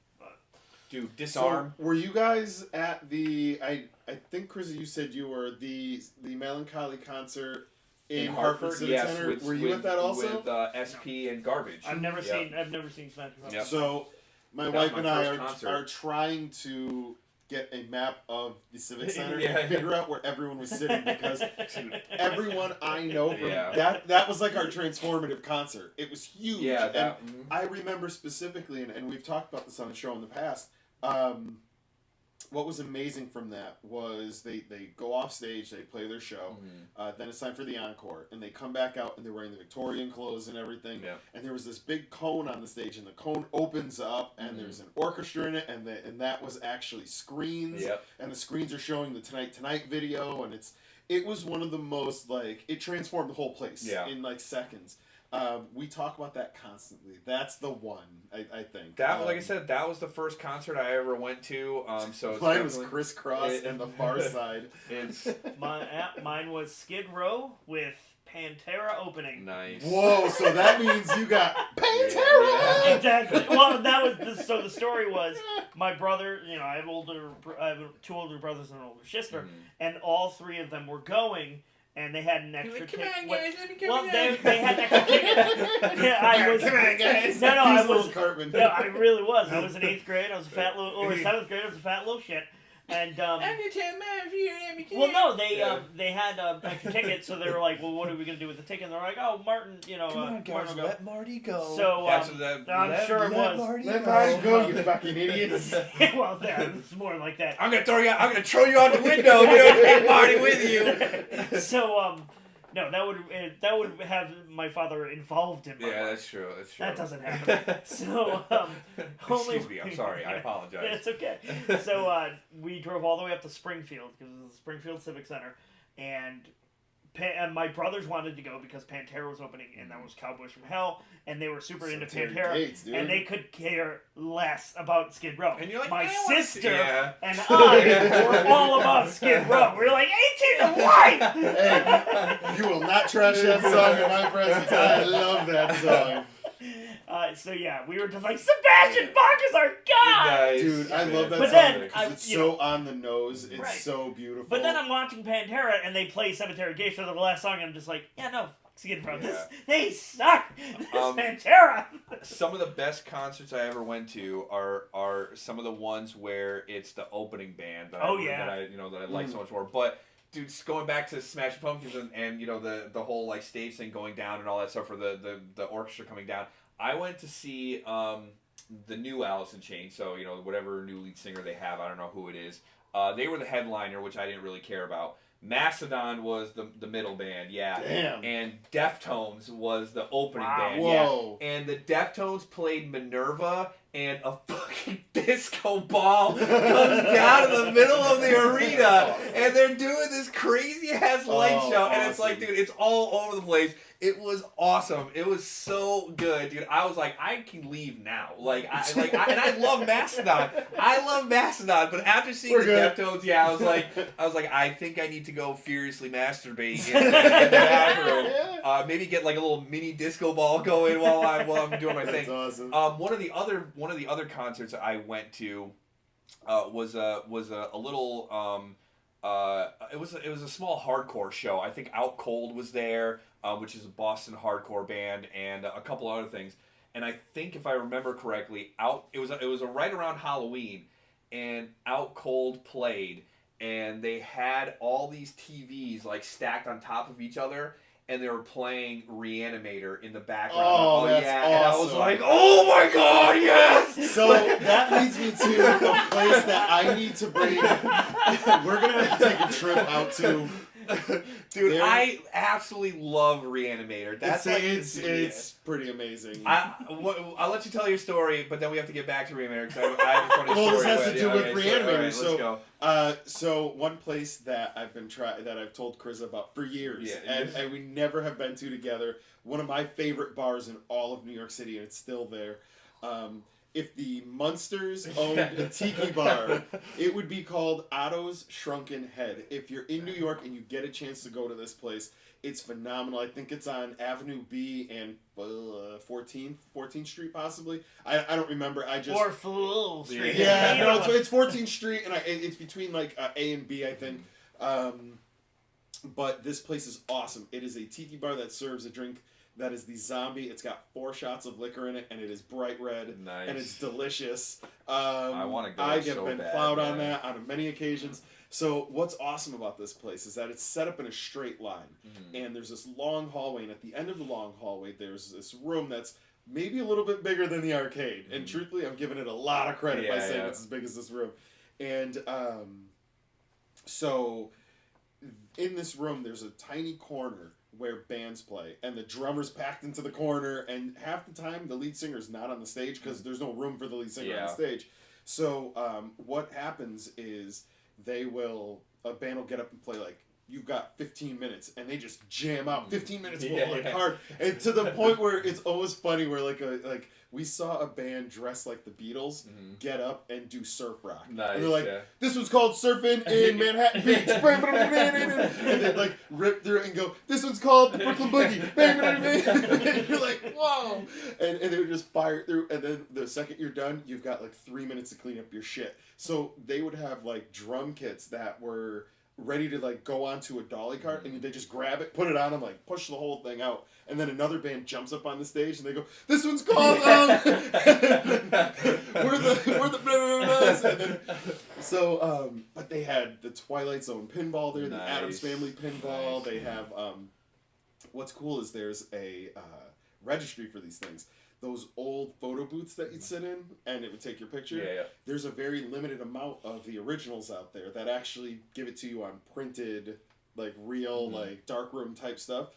Dude, disarm. So, were you guys at the? I think crza, you said you were the Melancholy concert in Hartford Civic yes, Center. Were you at that also? With SP and Garbage. I've never seen Smash Mouth. Yep. So, my That wife was and my I first are trying to get a map of the Civic Center Yeah. and figure out where everyone was sitting because everyone I know from Yeah. that was like our transformative concert. It was huge. Yeah, And that. I remember specifically, and we've talked about this on the show in the past. What was amazing from that was they go off stage, they play their show, then it's time for the encore, and they come back out and they're wearing the Victorian clothes and everything. Yeah. And there was this big cone on the stage, and the cone opens up, and there's an orchestra in it, and that was actually screens, Yep. and the screens are showing the Tonight video, and it was one of the most it transformed the whole place in like seconds. We talk about that constantly. That's the one, I think. That, like I said, that was the first concert I ever went to. So it's mine was Crisscross and The Far Side. It's Mine was Skid Row with Pantera opening. nice. Whoa! So that means you got Pantera. Yeah. Exactly. Well, that was so. The story was my brother. I have two older brothers and an older sister, and all three of them were going. And they had an extra ticket. Well, they had an extra ticket. Yeah, I was. Come on, guys. No, I was. Cartman. No, I really was. I was in 8th grade. I was a fat little, or 7th grade. I was a fat little shit. And well, no, they had extra tickets, so they were like, "Well, what are we gonna do with the ticket?" And they're like, "Oh, Martin, Come on, guys, Martin will go." let Marty go. So I'm sure it was. Let Marty go, you fucking idiots. Well, yeah, it's more like that. I'm gonna throw you out the window if you don't take Marty with you. So no, that would have my father involved in. Yeah, that's true. That doesn't happen. So Excuse me. I'm sorry. I apologize. It's okay. So we drove all the way up to Springfield because it was the Springfield Civic Center, and my brothers wanted to go because Pantera was opening, and that was Cowboys from Hell, and they were super into Pantera, Gates, and they could care less about Skid Row. And you're like, my sister and Yeah. I were all about Skid Row. We were like 18 to life. Hey, you will not trash that song in my presence. I love that song. So yeah, we were just like, Sebastian Bach is our guy! Nice. Dude, I love that But song then, because it's so on the nose. It's Right. so beautiful. But then I'm watching Pantera and they play Cemetery Gates for the last song and I'm just like, yeah, no, Skid Row. They suck! This Pantera! Some of the best concerts I ever went to are some of the ones where it's the opening band that I like so much more. But dude, going back to Smashing Pumpkins and the whole like stage thing going down and all that stuff for the orchestra coming down. I went to see the new Alice in Chains, so whatever new lead singer they have, I don't know who it is. They were the headliner, which I didn't really care about. Mastodon was the middle band, yeah. Damn. And Deftones was the opening band, Whoa. yeah. And the Deftones played Minerva, and a fucking disco ball comes down in the middle of the arena, and they're doing this crazy ass light show, and it's like, dude, it's all over the place. It was awesome. It was so good, dude. I was like, I can leave now. And I love Mastodon. I love Mastodon, but after seeing the Deftones, I was like, I think I need to go furiously masturbate in the bathroom. Maybe get like a little mini disco ball going while I'm doing my thing. That's awesome. One of the other concerts I went to was a little it was a small hardcore show. I think Out Cold was there, which is a Boston hardcore band, and a couple other things. And I think if I remember correctly, it was right around Halloween, and Out Cold played, and they had all these TVs like stacked on top of each other. And they were playing Reanimator in the background. Oh, that's yeah. awesome. And I was like, oh my god, yes! So that leads me to a place that I need to bring. We're going to have to take a trip out to. Dude, I absolutely love Reanimator. It's pretty amazing. I'll let you tell your story, but then we have to get back to Reanimator because I have a funny story. Well, this has to do with Reanimator. Let's go. So one place that I've told crza about for years, and we never have been to together. One of my favorite bars in all of New York City, and it's still there. If the Munsters owned a tiki bar, it would be called Otto's Shrunken Head. If you're in New York and you get a chance to go to this place, it's phenomenal. I think it's on Avenue B and 14th Street possibly. I don't remember. Or Fool Street. Yeah, no, it's 14th Street, and it's between like A and B, I think. But this place is awesome. It is a tiki bar that serves a drink that is the zombie. It's got 4 shots of liquor in it, and it is bright red, Nice. and it's delicious. I want to go. I have so been bad, plowed man. on that on many occasions. So what's awesome about this place is that it's set up in a straight line, and there's this long hallway, and at the end of the long hallway, there's this room that's maybe a little bit bigger than the arcade. And truthfully, I'm giving it a lot of credit by saying it's as big as this room. And so in this room, there's a tiny corner where bands play, and the drummer's packed into the corner, and half the time the lead singer's not on the stage because there's no room for the lead singer on the stage. So what happens is a band will get up and play like, you've got 15 minutes, and they just jam out 15 minutes hard, and to the point where it's almost funny where like we saw a band dressed like the Beatles get up and do surf rock. Nice, and they're like, this one's called Surfing in Manhattan Beach. And they like rip through it and go, this one's called the Brooklyn Boogie. And you're like, whoa. And they would just fire through, and then the second you're done, you've got like 3 minutes to clean up your shit. So they would have like drum kits that were ready to like go onto a dolly cart, and they just grab it, put it on them, like push the whole thing out, and then another band jumps up on the stage and they go, this one's called we're the blah, blah, blah. And then, so but they had the Twilight Zone pinball there, the Addams Family pinball. They have what's cool is there's a registry for these things. Those old photo booths that you'd sit in and it would take your picture. There's a very limited amount of the originals out there that actually give it to you on printed, like real, like darkroom type stuff.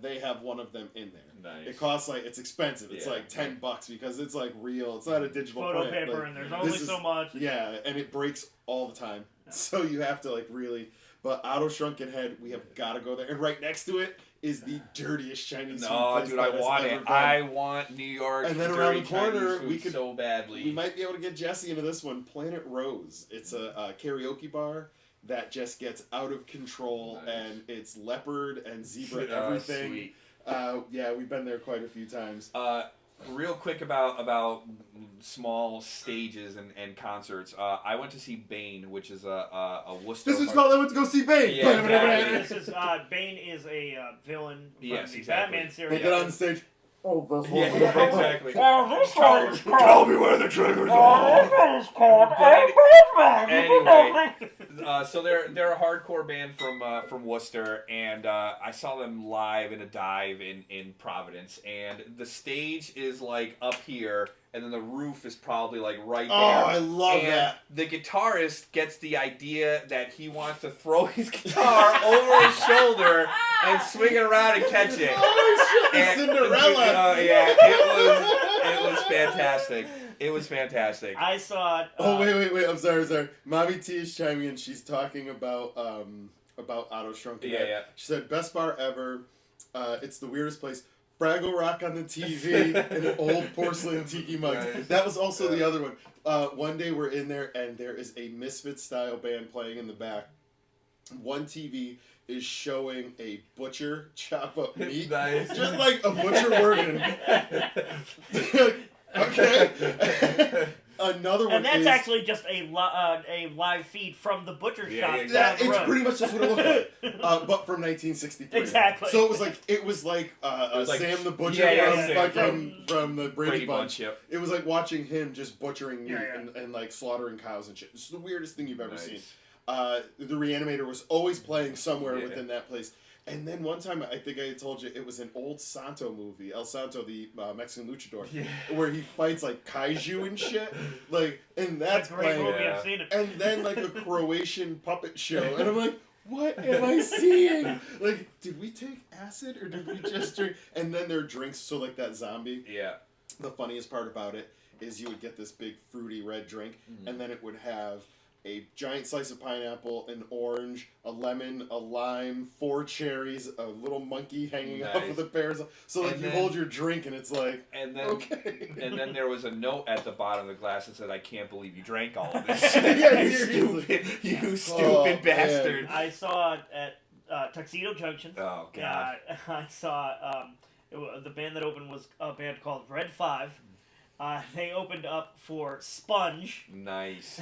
They have one of them in there. Nice. It costs like, it's expensive. It's like $10 because it's like real. It's not a digital photo print. paper, like, and there's only so much. Yeah, and it breaks all the time. So you have to like really. But Otto Shrunken Head, we have got to go there. And right next to it is the dirtiest Chinese food place dude, I that has want ever it. been. I want New York. And then dirty around the corner, Chinese food we could so badly. We might be able to get Jesse into this one. Planet Rose. It's a karaoke bar that just gets out of control, and it's leopard and zebra everything. Sweet. Yeah, we've been there quite a few times. Real quick about small stages and concerts. I went to see Bane, which is a Worcester. This is called I went to go see Bane. Yeah, exactly. This is Bane is a villain from the exactly. Batman series. They get on stage. Oh, this one. Yeah, exactly. This one is called. Tell me where the triggers are. This one is called. Anyway, so they're a hardcore band from Worcester, and I saw them live in a dive in Providence, and the stage is like up here, and then the roof is probably like right there. Oh, I love and that. The guitarist gets the idea that he wants to throw his guitar over his shoulder and swing it around and catch it. Oh shit, And, Cinderella. yeah, it was fantastic. It was fantastic. I saw it. Oh wait! I'm sorry. Mommy T is chiming in. She's talking about Otto Shrunken Head. Yeah. She said best bar ever. It's the weirdest place. Fraggle Rock on the TV and an old porcelain tiki mug. Nice. That was also the other one. One day we're in there and there is a Misfits style band playing in the back. One TV is showing a butcher chop up meat. Nice. Just like a butcher working. Okay. Another one And that's is... actually just a live feed from the butcher shop. yeah. down the It's road. pretty much just what it looked like, but from 1963. Exactly. So it was like like- Sam the Butcher Yeah, from the Brady Bunch. Yep. It was like watching him just butchering meat Yeah. and like slaughtering cows and shit. It's the weirdest thing you've ever Nice. seen. The Reanimator was always playing somewhere Yeah. within that place. And then one time, I think I told you, it was an old Santo movie, El Santo, the Mexican luchador, where he fights like kaiju and shit. Like, and that's That's a great playing. movie. Yeah. I've seen it. And then like a Croatian puppet show, and I'm like, what am I seeing? Like, did we take acid or did we just drink? And then there are drinks, so like that zombie. Yeah. The funniest part about it is you would get this big fruity red drink, and then it would have a giant slice of pineapple, an orange, a lemon, a lime, 4 cherries, a little monkey hanging off of the pears. So like you hold your drink and it's like, okay. And then there was a note at the bottom of the glass that said, "I can't believe you drank all of this." you stupid bastard. I saw at Tuxedo Junction. Oh God. I saw the band that opened was a band called Red 5. They opened up for Sponge. Nice.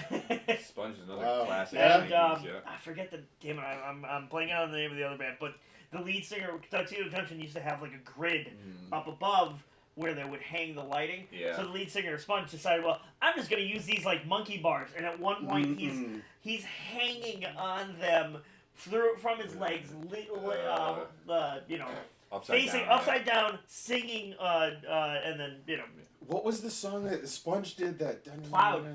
Sponge is another classic. And I forget I'm blanking on the name of the other band, but the lead singer of Tuxedo Junction used to have like a grid up above where they would hang the lighting. Yeah. So the lead singer of Sponge decided, well, I'm just going to use these like monkey bars. And at one point he's hanging on them from his legs, upside down, singing, and then What was the song that Sponge did? That Plowed.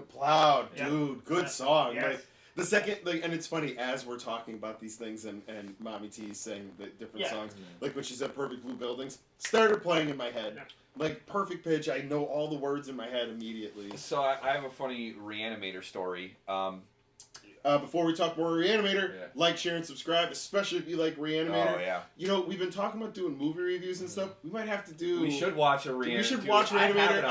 Plowed, dude, good song. Yes. Like the second, and it's funny as we're talking about these things, and Mommy T saying the different songs, like when she said "Perfect Blue Buildings," started playing in my head, like perfect pitch. I know all the words in my head immediately. So I have a funny Reanimator story. Before we talk more Reanimator, like, share, and subscribe, especially if you like Reanimator. Oh, yeah. You know, we've been talking about doing movie reviews and stuff. We might have to do... We should watch a Reanimator. We should watch Reanimator.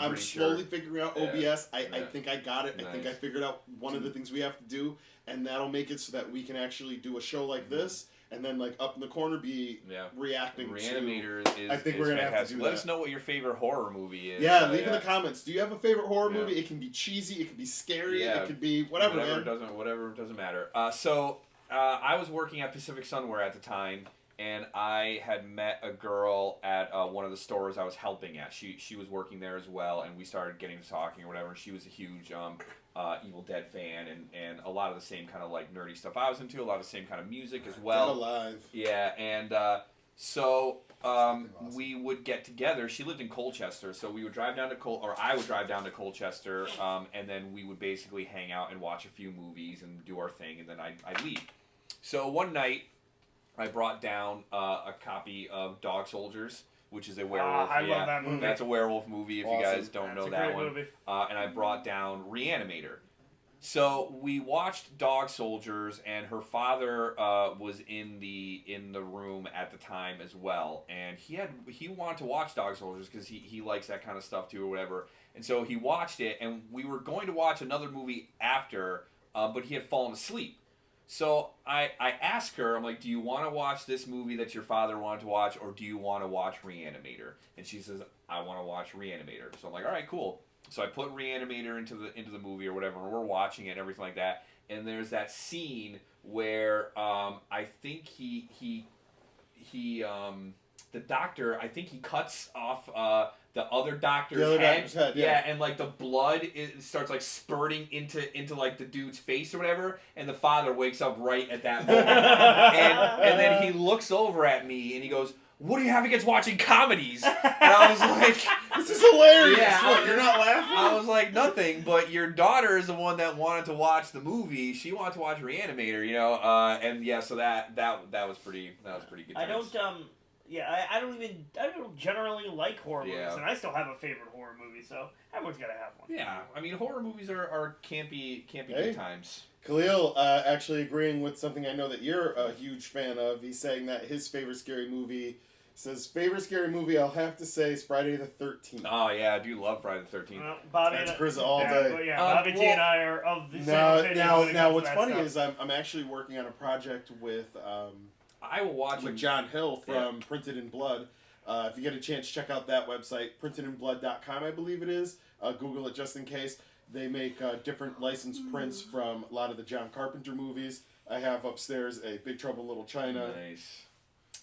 I'm slowly figuring out OBS. I think I got it. Nice. I think I figured out one of the things we have to do, and that'll make it so that we can actually do a show like this, and then, like, up in the corner be reacting Reanimator to... I think we're going to have to do Let us know what your favorite horror movie is. Yeah, leave in the comments. Do you have a favorite horror movie? It can be cheesy, it can be scary, it could be whatever, man. Whatever doesn't matter. I was working at Pacific Sunwear at the time, and I had met a girl at one of the stores I was helping at. She was working there as well, and we started getting to talking or whatever. She was a huge Evil Dead fan, and a lot of the same kind of like nerdy stuff I was into, a lot of the same kind of music as well. Dead Alive. Yeah, and we would get together. She lived in Colchester, so we would drive down to I would drive down to Colchester, and then we would basically hang out and watch a few movies and do our thing, and then I'd leave. So one night, I brought down a copy of Dog Soldiers, which is a werewolf. I love that movie. That's a werewolf movie, if you guys don't know that one. Movie. And I brought down Reanimator. So we watched Dog Soldiers, and her father was in the room at the time as well, and he wanted to watch Dog Soldiers because he likes that kind of stuff too or whatever. And so he watched it, and we were going to watch another movie after, but he had fallen asleep. So I asked her, I'm like, do you want to watch this movie that your father wanted to watch, or do you want to watch Reanimator? And she says, I want to watch Reanimator. So I'm like, all right, cool. So I put Reanimator into the movie or whatever, and we're watching it and everything like that. And there's that scene where I think the doctor, I think he cuts off the other doctor's head. Yeah, and like the blood starts like spurting into like the dude's face or whatever, and the father wakes up right at that moment. and then he looks over at me and he goes, "What do you have against watching comedies?" And I was like, "This is hilarious." Yeah, what, you're not laughing? I was like, "Nothing." But your daughter is the one that wanted to watch the movie. She wanted to watch Reanimator, you know. And yeah, so that was pretty good. I don't generally like horror movies, and I still have a favorite horror movie, so everyone's gotta have one. Yeah, I mean, horror movies can't be good times. Khalil actually agreeing with something I know that you're a huge fan of. He's saying that his favorite scary movie. Says, favorite scary movie, I'll have to say, is Friday the 13th. Oh, yeah, I do love Friday the 13th. That's crza all day. Yeah, Bobby T and I are of the same opinion. Now, what's funny is I'm actually working on a project with I will watch with John Hill from Printed in Blood. If you get a chance, check out that website, printedinblood.com, I believe it is. Google it just in case. They make different licensed prints from a lot of the John Carpenter movies. I have upstairs a Big Trouble in Little China. Nice.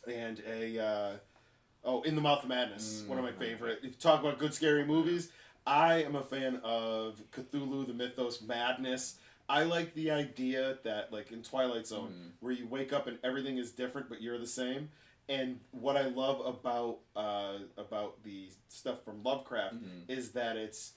And In the Mouth of Madness, one of my favorite. If you talk about good scary movies, I am a fan of Cthulhu, the Mythos, Madness. I like the idea that, like in Twilight Zone, where you wake up and everything is different, but you're the same. And what I love about the stuff from Lovecraft is that it's,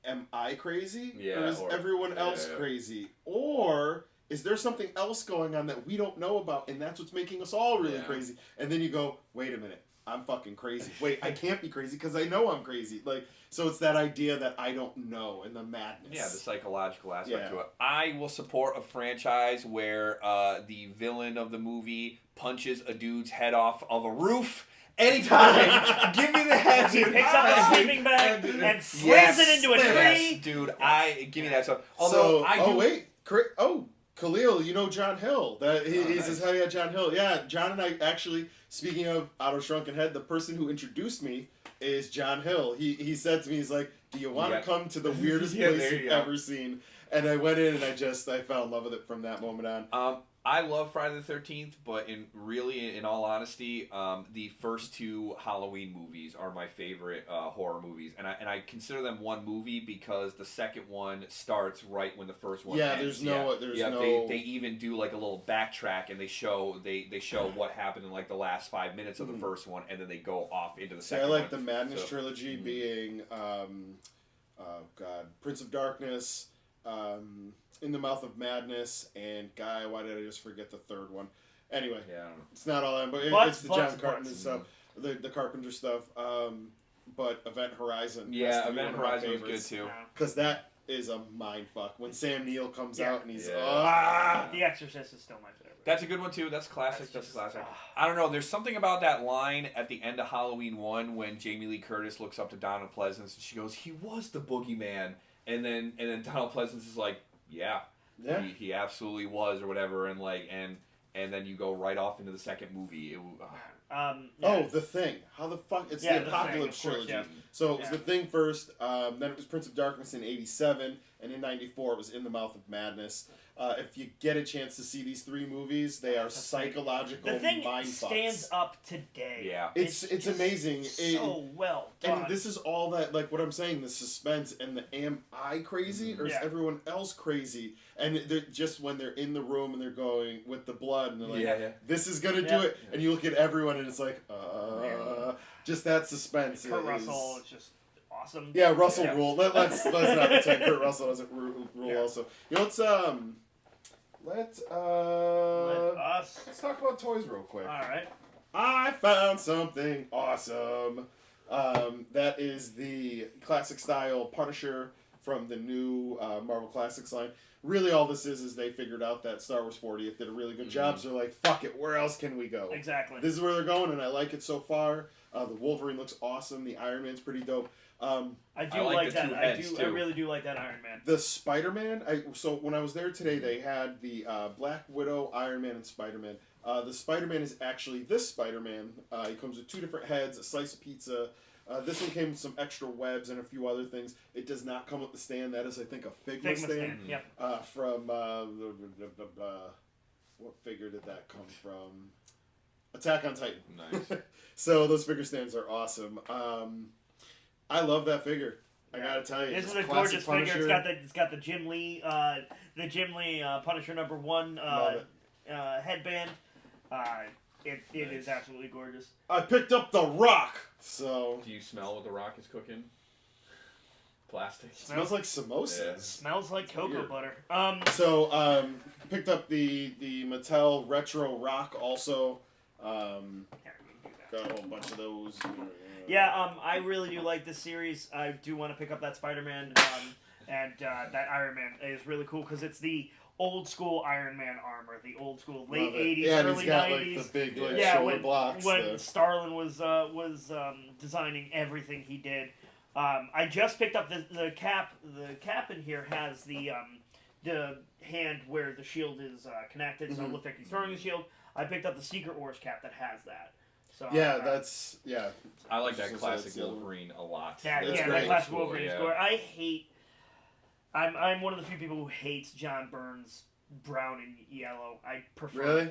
am I crazy? Or is everyone else crazy? Or is there something else going on that we don't know about, and that's what's making us all really crazy? And then you go, wait a minute, I'm fucking crazy. Wait, I can't be crazy because I know I'm crazy. Like, so it's that idea that I don't know and the madness. Yeah, the psychological aspect Yeah. to it. I will support a franchise where the villain of the movie punches a dude's head off of a roof. Anytime, give me the head. He picks up a sleeping bag and slams it into a tree. Yes, dude, give me that stuff. So, Although Khalil, you know John Hill. He says, "Hell yeah, John Hill." Yeah, John and I actually, speaking of Out of Shrunken Head, the person who introduced me is John Hill. He said to me, he's like, "Do you want to come to the weirdest place you've ever seen?" And I went in and I fell in love with it from that moment on. I love Friday the 13th, but in all honesty, the first two Halloween movies are my favorite horror movies, and I consider them one movie because the second one starts right when the first one ends. They even do like a little backtrack, and they show what happened in like the last 5 minutes of the first one, and then they go off into the second one. I like the Madness trilogy being, Prince of Darkness, In the Mouth of Madness, and why did I just forget the third one? Anyway, it's not all that, but it's the John Carpenter stuff, the Carpenter stuff. But Event Horizon. Yeah, Event Horizon was good too. Because that is a mind fuck when Sam Neill comes out and he's The Exorcist is still my favorite. That's a good one too. That's classic. That's classic. I don't know. There's something about that line at the end of Halloween 1 when Jamie Lee Curtis looks up to Donald Pleasance and she goes, "He was the boogeyman," and then Donald Pleasance is like, "Yeah. He absolutely was," or whatever, and then you go right off into the second movie. The Thing. How the fuck? It's the Apocalypse trilogy. Yeah. So it was The Thing first, then it was Prince of Darkness in '87, and in '94 it was In the Mouth of Madness. If you get a chance to see these three movies, they are psychological The Thing mind stands up today. Yeah. It's amazing. So well done. And this is all that, like what I'm saying, the suspense and the am I crazy or is everyone else crazy? And just when they're in the room and they're going with the blood and they're like, this is going to do it. And you look at everyone and it's like, just that suspense. Kurt Russell is just awesome. Yeah, Russell rule. Let's not pretend Kurt Russell doesn't rule also. You know, let's talk about toys real quick. All right. I found something awesome. That is the classic style Punisher from the new Marvel Classics line. Really, all this is they figured out that Star Wars 40th did a really good job, so they're like, fuck it, where else can we go? Exactly. This is where they're going, and I like it so far. The Wolverine looks awesome. The Iron Man's pretty dope. I do like that. I really do like that Iron Man. The Spider-Man, so when I was there today, they had the Black Widow, Iron Man, and Spider-Man. The Spider-Man is actually this Spider-Man. He comes with two different heads, a slice of pizza. This one came with some extra webs and a few other things. It does not come with the stand. That is, I think, a Figma stand. Yep. From, what figure did that come from? Attack on Titan. Nice. So those figure stands are awesome. I love that figure. I gotta tell you, this is a gorgeous figure. It's got the Jim Lee, Punisher #1 headband. It is absolutely gorgeous. I picked up the Rock. So do you smell what the Rock is cooking? Plastic. Smells like samosas. Yeah. Smells like cocoa butter. Picked up the Mattel Retro Rock also. Got a whole bunch of those. I really do like this series. I do want to pick up that Spider-Man, and that Iron Man is really cool because it's the old school Iron Man armor, the old school late '80s, early '90s. Like, the big shoulder blocks. When Starlin was designing everything he did. I just picked up the cap. The cap in here has the hand where the shield is connected, so it looks like he's throwing the shield. I picked up the Secret Wars cap that has that. So I like that classic Wolverine a lot. That classic Wolverine is great. I'm one of the few people who hates John Byrne's brown and yellow. I prefer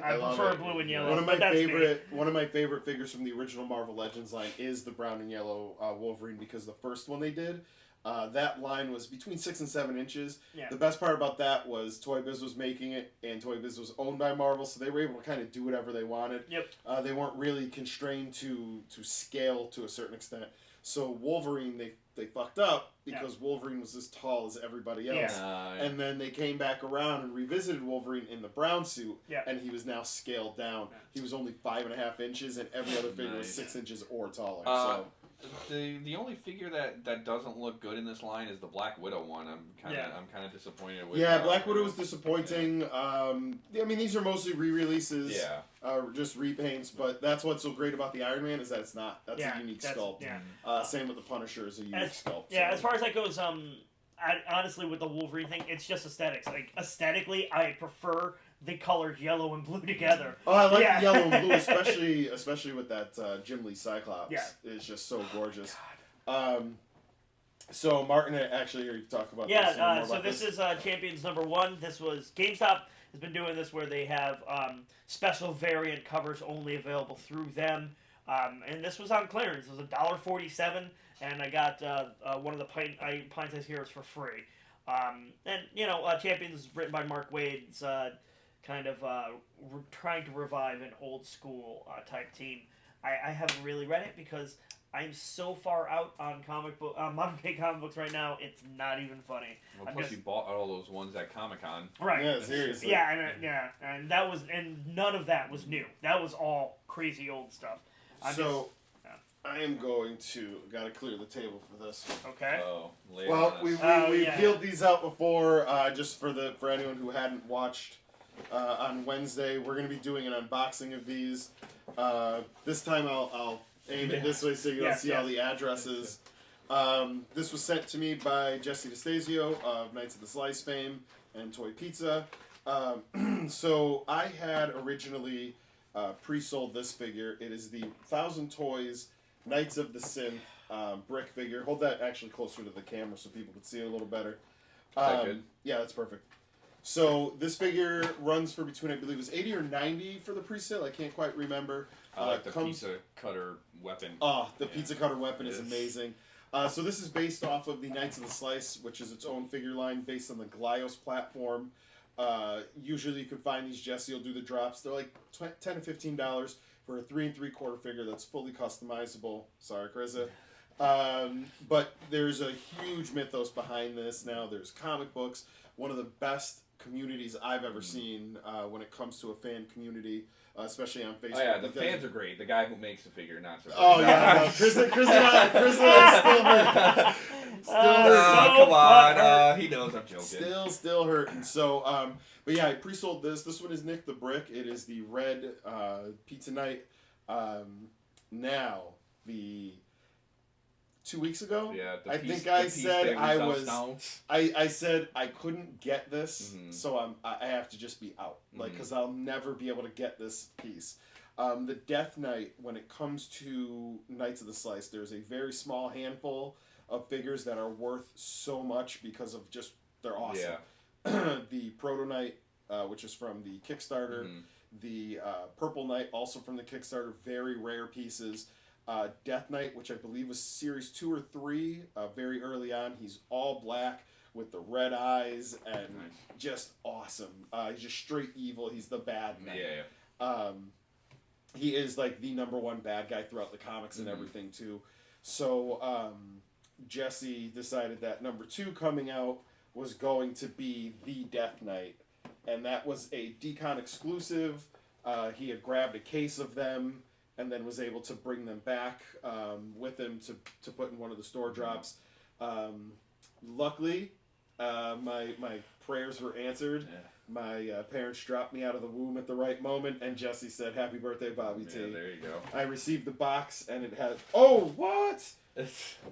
blue and yellow. One of my favorite figures from the original Marvel Legends line is the brown and yellow Wolverine because the first one they did, that line was between 6 and 7 inches. Yeah. The best part about that was Toy Biz was making it, and Toy Biz was owned by Marvel, so they were able to kind of do whatever they wanted. Yep. They weren't really constrained to scale to a certain extent. So Wolverine, they fucked up because Wolverine was as tall as everybody else. And then they came back around and revisited Wolverine in the brown suit, and he was now scaled down. He was only 5.5 inches, and every other figure was 6 inches or taller. So the only figure that doesn't look good in this line is the Black Widow one. I'm kind of disappointed with. Yeah, Black Widow was disappointing. I mean, these are mostly re-releases. Just repaints, but that's what's so great about the Iron Man is that it's not. That's a unique sculpt. Same with the Punisher is a unique sculpt. Yeah, as far as that goes, honestly, with the Wolverine thing, it's just aesthetics. Like, aesthetically, I prefer the colors yellow and blue together. Oh, I like the yellow and blue, especially with that Jim Lee Cyclops. Yeah. It's just so gorgeous. So, Martin, actually, here you talk about this. So this is Champions #1. This was GameStop has been doing this where they have special variant covers only available through them. And this was on clearance. It was $1.47, and I got one of the pint-sized heroes for free. And, Champions is written by Mark Waid. It's kind of trying to revive an old-school type team. I haven't really read it because I'm so far out on modern day comic books right now. It's not even funny. Well, plus you bought all those ones at Comic-Con. Right. Yeah, seriously. Yeah, and none of that was new. That was all crazy old stuff. I am going to gotta clear the table for this. Okay. Oh, well, we peeled these out before, just for anyone who hadn't watched. On Wednesday, we're gonna be doing an unboxing of these. This time I'll aim it this way so you don't see all the addresses. This was sent to me by Jesse DeStasio of Knights of the Slice fame and Toy Pizza. So I had originally pre-sold this figure. It is the 1,000 Toys Knights of the Synth brick figure. Hold that actually closer to the camera so people can see it a little better. Is that good? Yeah, that's perfect. So this figure runs for between, I believe it was 80 or 90 for the pre-sale. I can't quite remember. I like the pizza cutter weapon. Oh, the pizza cutter weapon is amazing. So this is based off of the Knights of the Slice, which is its own figure line based on the Glios platform. Usually you can find these, Jesse will do the drops. They're like $10 to $15 for a 3 3/4 figure that's fully customizable. Sorry, crza. But there's a huge mythos behind this now. There's comic books. One of the best communities I've ever seen when it comes to a fan community, especially on Facebook. Oh yeah, the fans are great. The guy who makes the figure, not so. Oh yeah, no, crza is still hurt. Come on, he knows I'm joking. Still hurting. So, but yeah, I pre-sold this. This one is Nick the Brick. It is the red Pizza Night. Now the 2 weeks ago. Yeah, I think I said I said I couldn't get this, so I have to just be out, because I'll never be able to get this piece. The Death Knight, when it comes to Knights of the Slice, there's a very small handful of figures that are worth so much because of just they're awesome. Yeah. The Proto Knight, which is from the Kickstarter, the Purple Knight, also from the Kickstarter, very rare pieces. Death Knight, which I believe was series 2 or 3, very early on. He's all black with the red eyes and just awesome. He's just straight evil. He's the bad knight. Yeah. He is like the #1 bad guy throughout the comics and everything too. So Jesse decided that #2 coming out was going to be the Death Knight, and that was a Decon exclusive. He had grabbed a case of them and then was able to bring them back with him to put in one of the store drops. Luckily, my prayers were answered. Yeah. My parents dropped me out of the womb at the right moment, and Jesse said, "Happy birthday, Bobby T." Yeah, there you go. I received the box, and it had... Oh, what?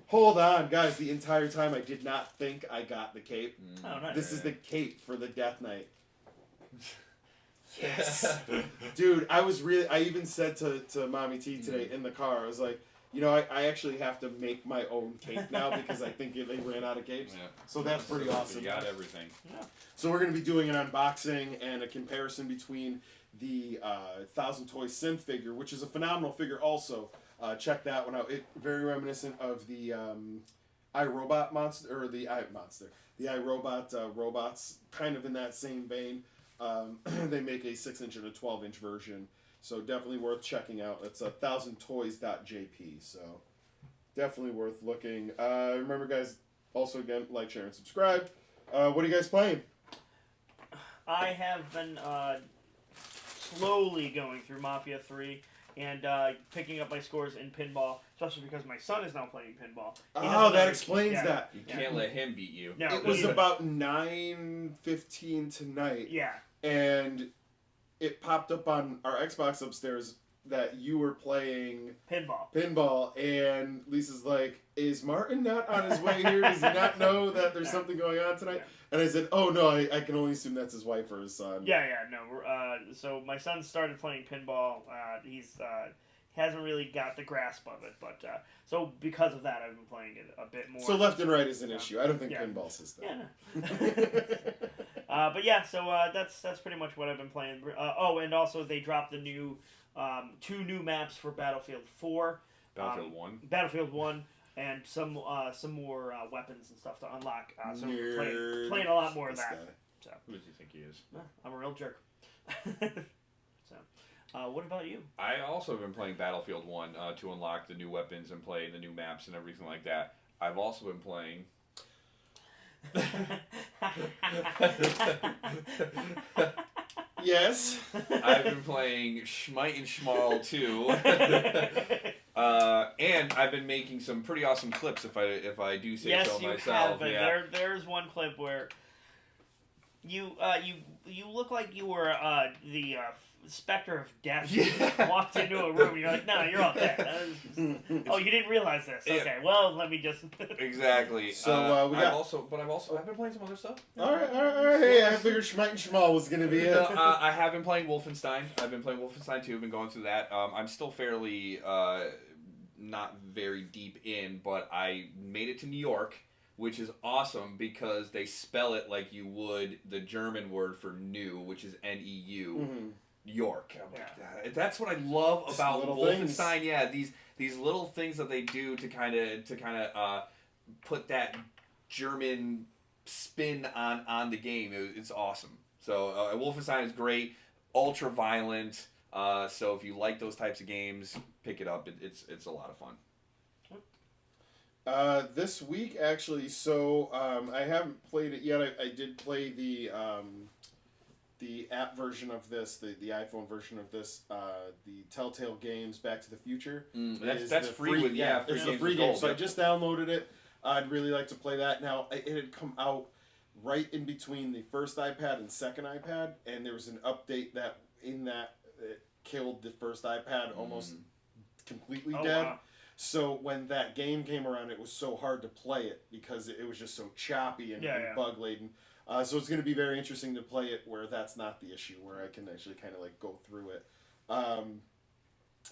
Hold on, guys. The entire time, I did not think I got the cape. Oh, nice. This is the cape for the Death Knight. Yes. Dude, I even said to Mommy T today in the car, I was like, I actually have to make my own cape now because I think they ran out of capes. Yeah. So that's pretty awesome. You got everything. Yeah. So we're going to be doing an unboxing and a comparison between the 1,000 Toy Synth figure, which is a phenomenal figure also. Check that one out. It very reminiscent of the iRobot monster, or the iRobot robots, kind of in that same vein. They make a 6-inch and a 12-inch version, so definitely worth checking out. It's 1000toys.jp. So definitely worth looking. Remember, guys, also again, like, share, and subscribe. What are you guys playing? I have been slowly going through Mafia 3 and picking up my scores in pinball, especially because my son is now playing pinball. Oh, that explains that. You can't let him beat you. No, It was about 9:15 tonight. Yeah. And it popped up on our Xbox upstairs that you were playing pinball, and Lisa's like, "Is Martin not on his way here? Does he not know that there's something going on tonight?" And I said, "Oh no, I can only assume that's his wife or his son." So my son started playing pinball. He's hasn't really got the grasp of it, but so because of that, I've been playing it a bit more. So left and right is an issue. I don't think pinball system. Yeah. No. So that's pretty much what I've been playing. And also they dropped the new 2 new maps for Battlefield 4. Battlefield 1. Battlefield 1. And some more weapons and stuff to unlock. So we're playing a lot more of that. So. Who does he think he is? I'm a real jerk. What about you? I also have been playing Battlefield 1 to unlock the new weapons and play the new maps and everything like that. I've also been playing... Yes. I've been playing Schmite and Schmarl 2. And I've been making some pretty awesome clips, if I do say so myself. Yes, you have. Yeah. There's one clip where you look like you were the specter of death. Walked into a room and you're like, no, you're all dead. Oh, you didn't realize this. Okay, well, let me just... Exactly. So I've been playing some other stuff. All right. Hey, I figured Schmite and Schmal was going to be it. I have been playing Wolfenstein. I've been playing Wolfenstein 2. I've been going through that. I'm still fairly not very deep in, but I made it to New York, which is awesome because they spell it like you would the German word for new, which is N-E-U. Mm-hmm. York. That's what I love about Wolfenstein. Things. Yeah, these little things that they do to kind of put that German spin on the game. It's awesome. So Wolfenstein is great, ultra violent. So if you like those types of games, pick it up. It's a lot of fun. This week actually, so I haven't played it yet. I did play the app version of this, the iPhone version of this, the Telltale Games Back to the Future. That's free with it's a free game. So I just downloaded it. I'd really like to play that. Now it had come out right in between the first iPad and second iPad, and there was an update that it killed the first iPad almost completely dead. Wow. So when that game came around, it was so hard to play it because it was just so choppy and bug laden. So it's going to be very interesting to play it where that's not the issue, where I can actually kind of like go through it. I've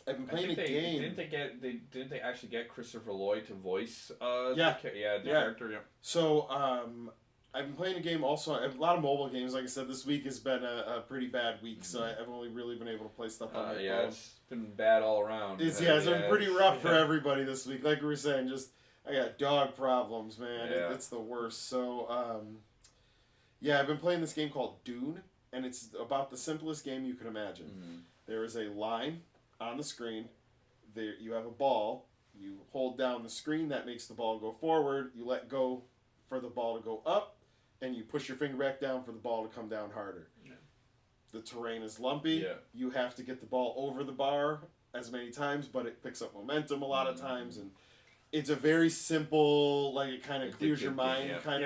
been playing a game. Didn't they actually get Christopher Lloyd to voice? The character. Yeah. So I've been playing a game also. A lot of mobile games. Like I said, this week has been a pretty bad week, so I've only really been able to play stuff on my phone. It's been bad all around. It's been pretty rough for everybody this week. Like we were saying, I got dog problems, man. Yeah. It's the worst. So. I've been playing this game called Dune, and it's about the simplest game you can imagine. Mm-hmm. There is a line on the screen. There, you have a ball. You hold down the screen. That makes the ball go forward. You let go for the ball to go up, and you push your finger back down for the ball to come down harder. Yeah. The terrain is lumpy. Yeah. You have to get the ball over the bar as many times, but it picks up momentum a lot of times, and it's a very simple, like it kind of clears your mind kind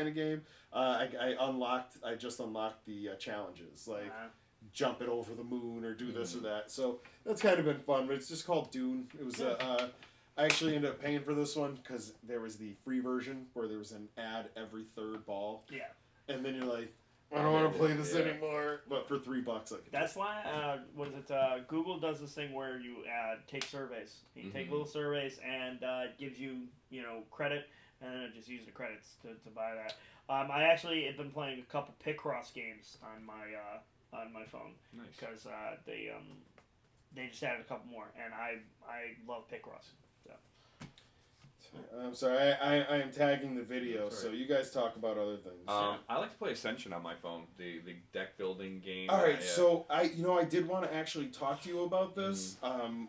of game. I just unlocked the challenges, like jump it over the moon or do this or that. So that's kind of been fun, but it's just called Dune. It was I actually ended up paying for this one because there was the free version where there was an ad every third ball. Yeah. And then you're like, I don't want to play this anymore. But for $3, I could. That's why. Google does this thing where you take surveys. You take little surveys and it gives you credit, and then it just uses the credits to buy that. I actually have been playing a couple Picross games on my phone because they just added a couple more, and I love Picross. I'm sorry. I am tagging the video, That's so right. you guys talk about other things. I like to play Ascension on my phone, the deck building game. All right, yeah. so I did want to actually talk to you about this.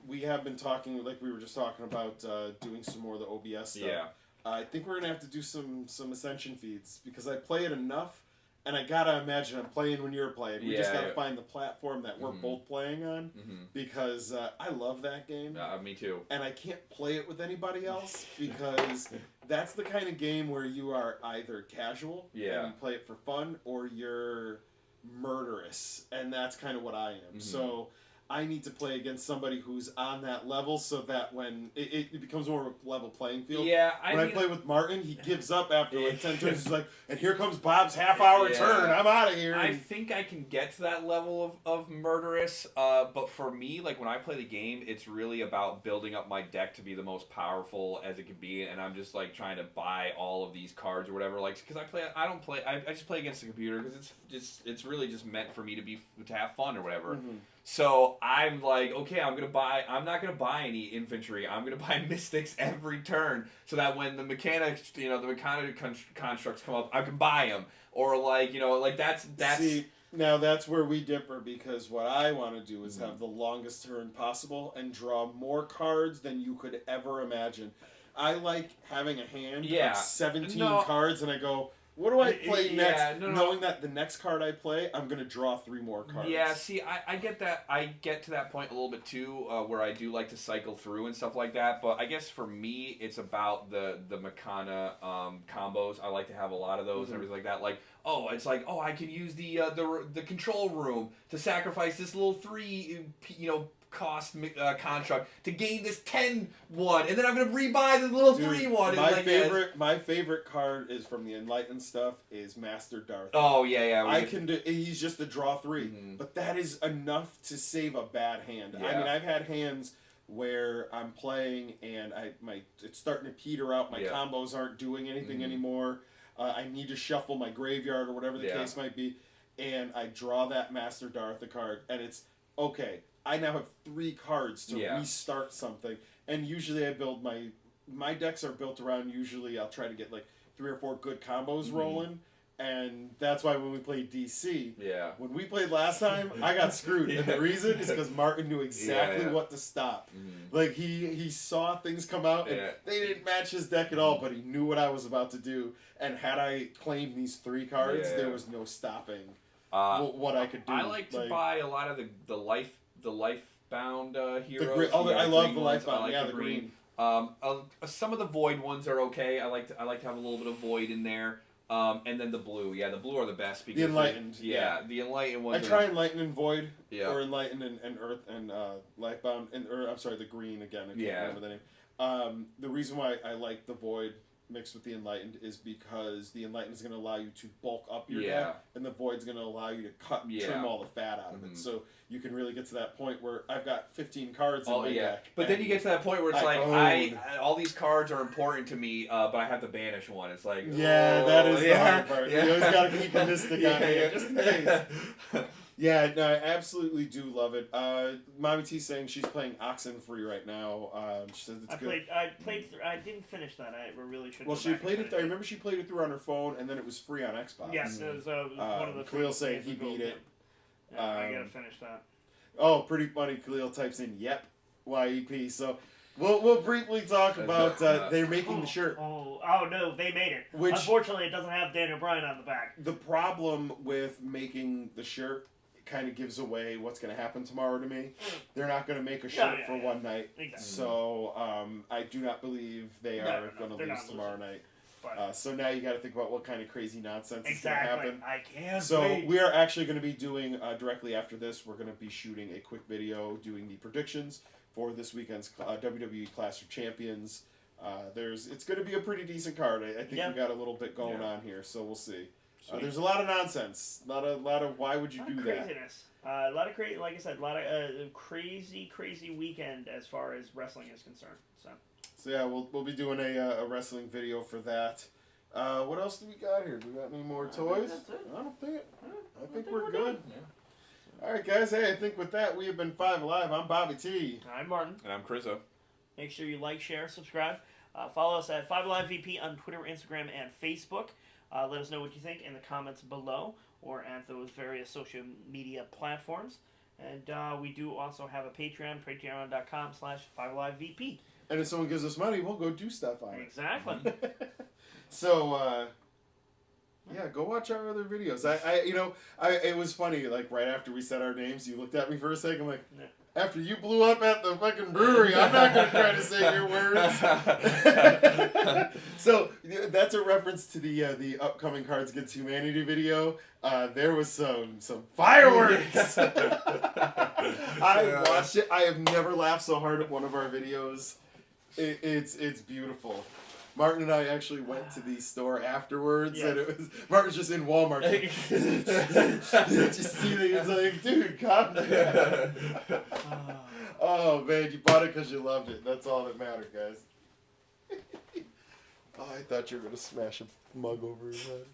We have been talking, like we were just talking about, doing some more of the OBS stuff. Yeah. I think we're gonna have to do some Ascension feeds because I play it enough, and I gotta imagine I'm playing when you're playing. We just gotta find the platform that we're both playing on because I love that game. Me too. And I can't play it with anybody else because that's the kind of game where you are either casual and you play it for fun, or you're murderous, and that's kind of what I am. So I need to play against somebody who's on that level so that when it becomes more of a level playing field. Yeah, when I play with Martin, he gives up after like 10 turns. He's like, and here comes Bob's half-hour turn. I'm out of here. I think I can get to that level of murderous, but for me, like when I play the game, it's really about building up my deck to be the most powerful as it can be, and I'm just like trying to buy all of these cards or whatever. Like, because I just play against the computer because it's really just meant for me to have fun or whatever. So I'm like, okay, I'm not gonna buy any infantry. I'm gonna buy mystics every turn, so that when the mechanics, constructs come up, I can buy them. Or like, that's. See, now that's where we differ, because what I want to do is have the longest turn possible and draw more cards than you could ever imagine. I like having a hand of 17 cards, and I go, what do I play next? Knowing that the next card I play, I'm going to draw 3 more cards. Yeah, see, I get that. I get to that point a little bit too, where I do like to cycle through and stuff like that. But I guess for me, it's about the Makana combos. I like to have a lot of those and everything like that. Like, I can use the control room to sacrifice this little 3, cost construct to gain this 10-1, and then I'm gonna rebuy the little 3-1. My favorite card is from the Enlightened stuff is Master Darth. Oh yeah. He's just a draw 3, but that is enough to save a bad hand. Yeah. I mean, I've had hands where I'm playing and it's starting to peter out. My combos aren't doing anything anymore. I need to shuffle my graveyard or whatever the case might be, and I draw that Master Darth card, and it's okay. I now have 3 cards to restart something, and usually I build my decks are built around, usually I'll try to get like 3 or 4 good combos rolling, and that's why when we played DC, when we played last time, I got screwed, and the reason is because Martin knew exactly what to stop. Like he saw things come out, and they didn't match his deck at all, but he knew what I was about to do, and had I claimed these 3 cards, there was no stopping what I could do. I like to buy a lot of the life-bound heroes. I love the life-bound. The green. Some of the void ones are okay. I like to have a little bit of void in there. And then the blue. Yeah, the blue are the best. Because the enlightened. The enlightened ones. I try enlighten and void, or enlighten and earth and lifebound, I'm sorry, the green again. I can't remember the name. The reason why I like the void mixed with the enlightened is because the enlightened is going to allow you to bulk up your deck, and the void's going to allow you to trim all the fat out of it. So you can really get to that point where I've got 15 cards in my deck. But then you get to that point where it's all these cards are important to me, but I have to banish one. It's like that is the hard part. You always got to keep a mystic on it just in case. Yeah, no, I absolutely do love it. Mommy T's saying she's playing Oxenfree right now. She says it's good. I didn't finish that. I really should. Well, she played it. I remember she played it through on her phone, and then it was free on Xbox. Yes, it was one of the. Khalil saying he beat it. I gotta finish that. Oh, pretty funny. Khalil types in "Yep," YEP. So. We'll briefly talk about they're making the shirt. Oh no, they made it. Unfortunately, it doesn't have Daniel Bryan on the back. The problem with making the shirt kind of gives away what's going to happen tomorrow to me. They're not going to make a shirt for one night. Exactly. So I do not believe they are going to lose tomorrow night. So now you got to think about what kind of crazy nonsense is going to happen. I can't. So we are actually going to be doing directly after this. We're going to be shooting a quick video doing the predictions for this weekend's WWE Clash of Champions. It's going to be a pretty decent card. I think we got a little bit going on here, so we'll see. There's a lot of nonsense. A lot of why would you do that? Craziness. A lot of crazy. Like I said, a lot of crazy weekend as far as wrestling is concerned. So yeah, we'll be doing a wrestling video for that. What else do we got here? Do we got any more toys? I don't think it. I think we're good. Yeah. All right, guys. Hey, I think with that, we have been 5Alive. I'm Bobby T. I'm Martin. And I'm crza. Make sure you like, share, subscribe. Follow us at 5Alive VP on Twitter, Instagram, and Facebook. Let us know what you think in the comments below or at those various social media platforms. And we do also have a Patreon, patreon.com/5AliveVP. And if someone gives us money, we'll go do stuff on it. Exactly. So, yeah, go watch our other videos. It was funny, like, right after we said our names, you looked at me for a second, like, Yeah. after you blew up at the fucking brewery, I'm not going to try to say your words. So, that's a reference to the upcoming Cards Against Humanity video. There was some fireworks! I watched it. I have never laughed so hard at one of our videos. It's beautiful. Martin and I actually went to the store afterwards, and it was Martin's just in Walmart. Like, just see things like, dude, calm down. Oh man, you bought it because you loved it. That's all that mattered, guys. Oh, I thought you were gonna smash a mug over his head.